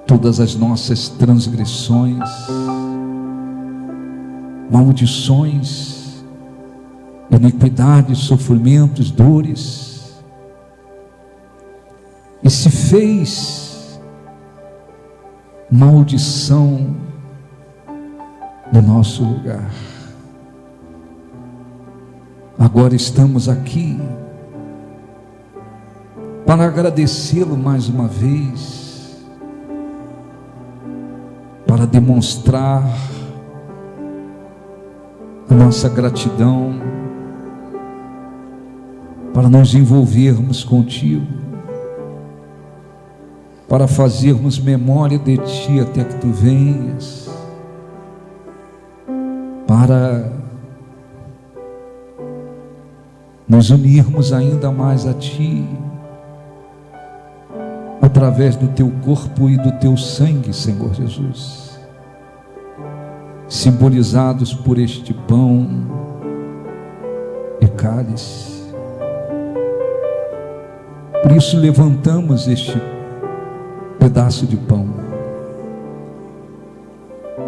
S1: todas as nossas transgressões, maldições, iniquidades, sofrimentos, dores, e se fez maldição no nosso lugar. Agora estamos aqui para agradecê-lo mais uma vez, para demonstrar a nossa gratidão, para nos envolvermos contigo, para fazermos memória de ti até que tu venhas, para nos unirmos ainda mais a ti, através do teu corpo e do teu sangue, Senhor Jesus, simbolizados por este pão e cálice. Por isso levantamos este pedaço de pão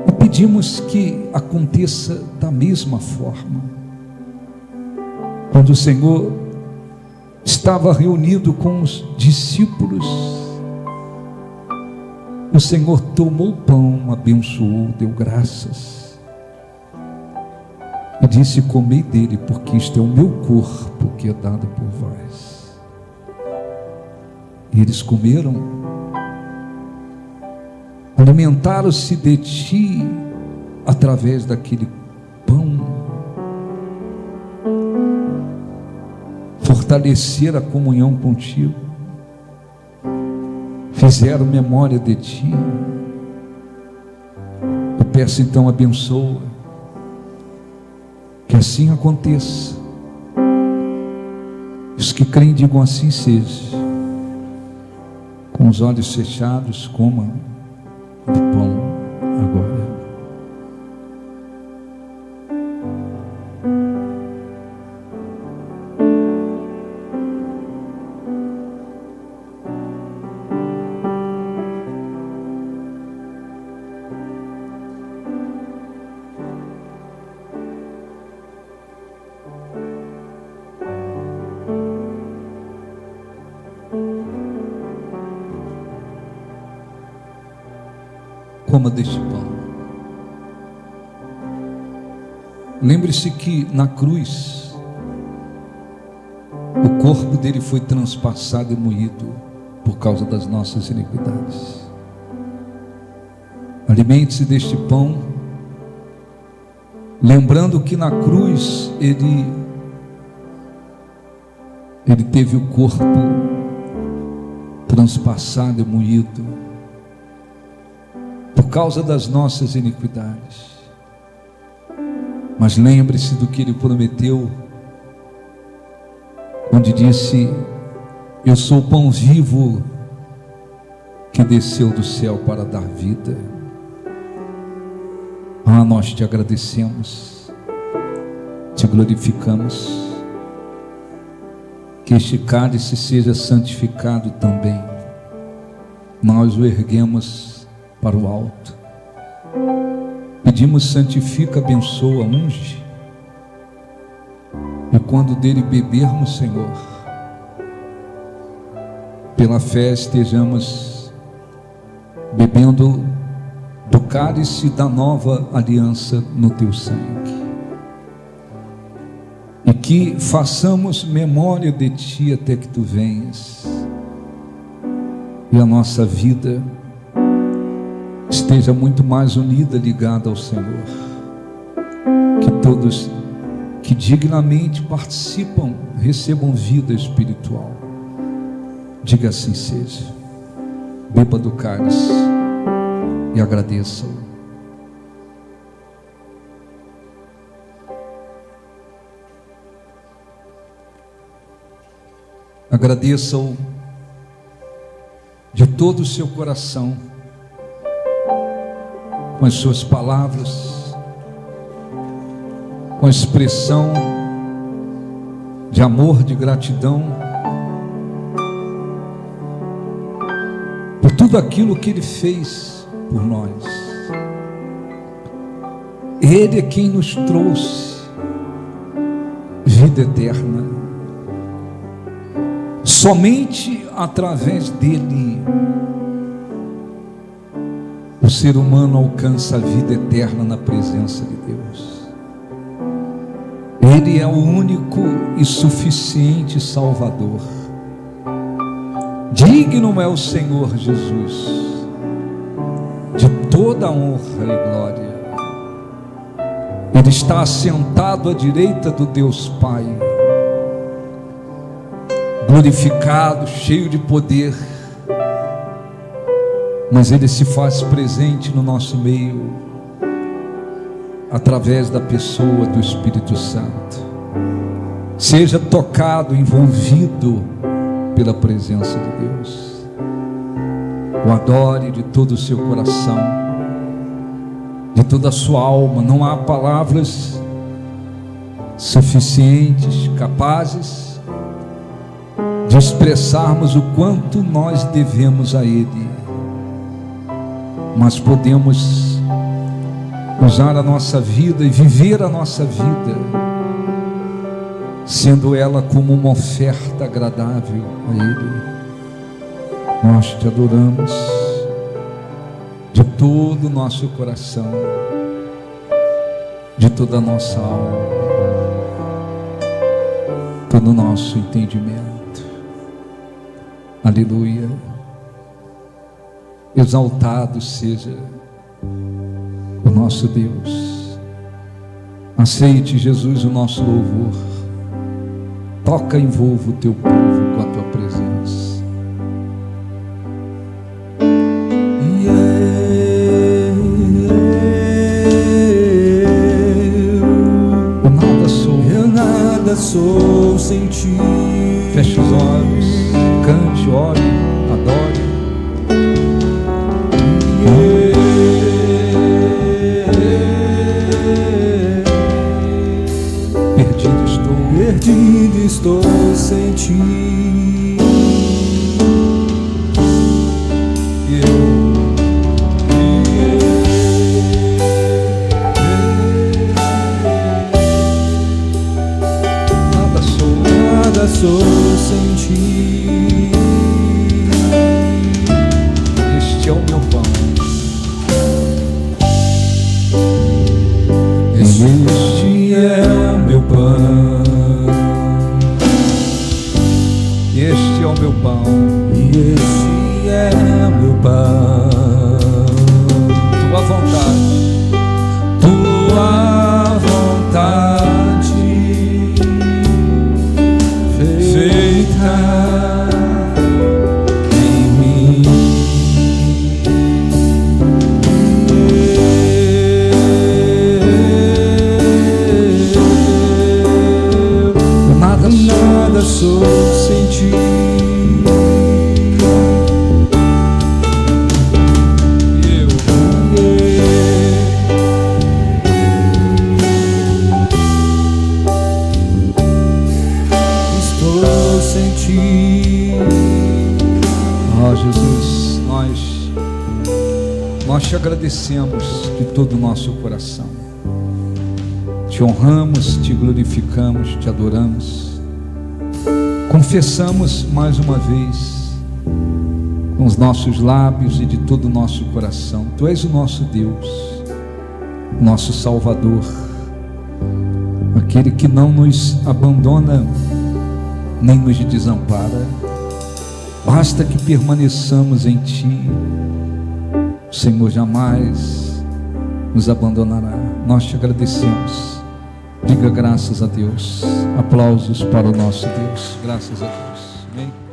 S1: e pedimos que aconteça da mesma forma. Quando o Senhor estava reunido com os discípulos, o Senhor tomou o pão, abençoou, deu graças e disse: comei dele, porque isto é o meu corpo que é dado por vós. E eles comeram, alimentaram-se de ti através daquele pão, fortaleceram a comunhão contigo, fizeram memória de ti. Eu peço então, abençoa, que assim aconteça. Os que creem digam: assim seja. Com os olhos fechados, coma do pão agora. Coma deste pão. Lembre-se que na cruz o corpo dele foi transpassado e moído por causa das nossas iniquidades. Alimente-se deste pão, lembrando que na cruz ele teve o corpo transpassado e moído por causa das nossas iniquidades. Mas lembre-se do que ele prometeu, onde disse: eu sou o pão vivo que desceu do céu para dar vida. Nós te agradecemos, te glorificamos. Que este cálice seja santificado também. Nós o erguemos para o alto Pedimos, santifica, abençoa, unge. E quando dele bebermos, Senhor, pela fé estejamos bebendo do cálice da nova aliança no teu sangue. E que façamos memória de ti até que tu venhas. E a nossa vida esteja muito mais unida, ligada ao Senhor. Que todos que dignamente participam recebam vida espiritual. Diga assim seja. Beba do cálice e agradeça-o. Agradeça-o de todo o seu coração, com as suas palavras, com a expressão de amor, de gratidão, por tudo aquilo que Ele fez por nós. Ele é quem nos trouxe vida eterna. Somente através dele o ser humano alcança a vida eterna na presença de Deus. Ele é o único e suficiente Salvador. Digno é o Senhor Jesus de toda honra e glória. Ele está assentado à direita do Deus Pai, glorificado, cheio de poder, mas Ele se faz presente no nosso meio através da pessoa do Espírito Santo. Seja tocado, envolvido pela presença de Deus. O adore de todo o seu coração, de toda a sua alma. Não há palavras suficientes, capazes de expressarmos o quanto nós devemos a Ele, mas podemos usar a nossa vida e viver a nossa vida, sendo ela como uma oferta agradável a Ele. Nós te adoramos de todo o nosso coração, de toda a nossa alma, todo o nosso entendimento. Aleluia. Exaltado seja o nosso Deus. Aceite, Jesus, o nosso louvor. Toca e envolva o teu povo com a tua presença. Eu nada sou sem ti. Feche os olhos, cante, ore, adore. Perdido estou sem ti. Nada sou sem ti. Este é o meu pão. Este é o meu pão. Este é o meu pão. Este é o meu pão. Tua vontade. Tua vontade feita em mim. Nada sou sem ti. te agradecemos de todo o nosso coração. Te honramos, te glorificamos, te adoramos. Confessamos mais uma vez, com os nossos lábios e de todo o nosso coração: Tu és o nosso Deus, nosso Salvador, aquele que não nos abandona nem nos desampara. Basta que permaneçamos em Ti, o Senhor jamais nos abandonará. Nós te agradecemos. Diga graças a Deus. Aplausos para o nosso Deus. Graças a Deus. Amém.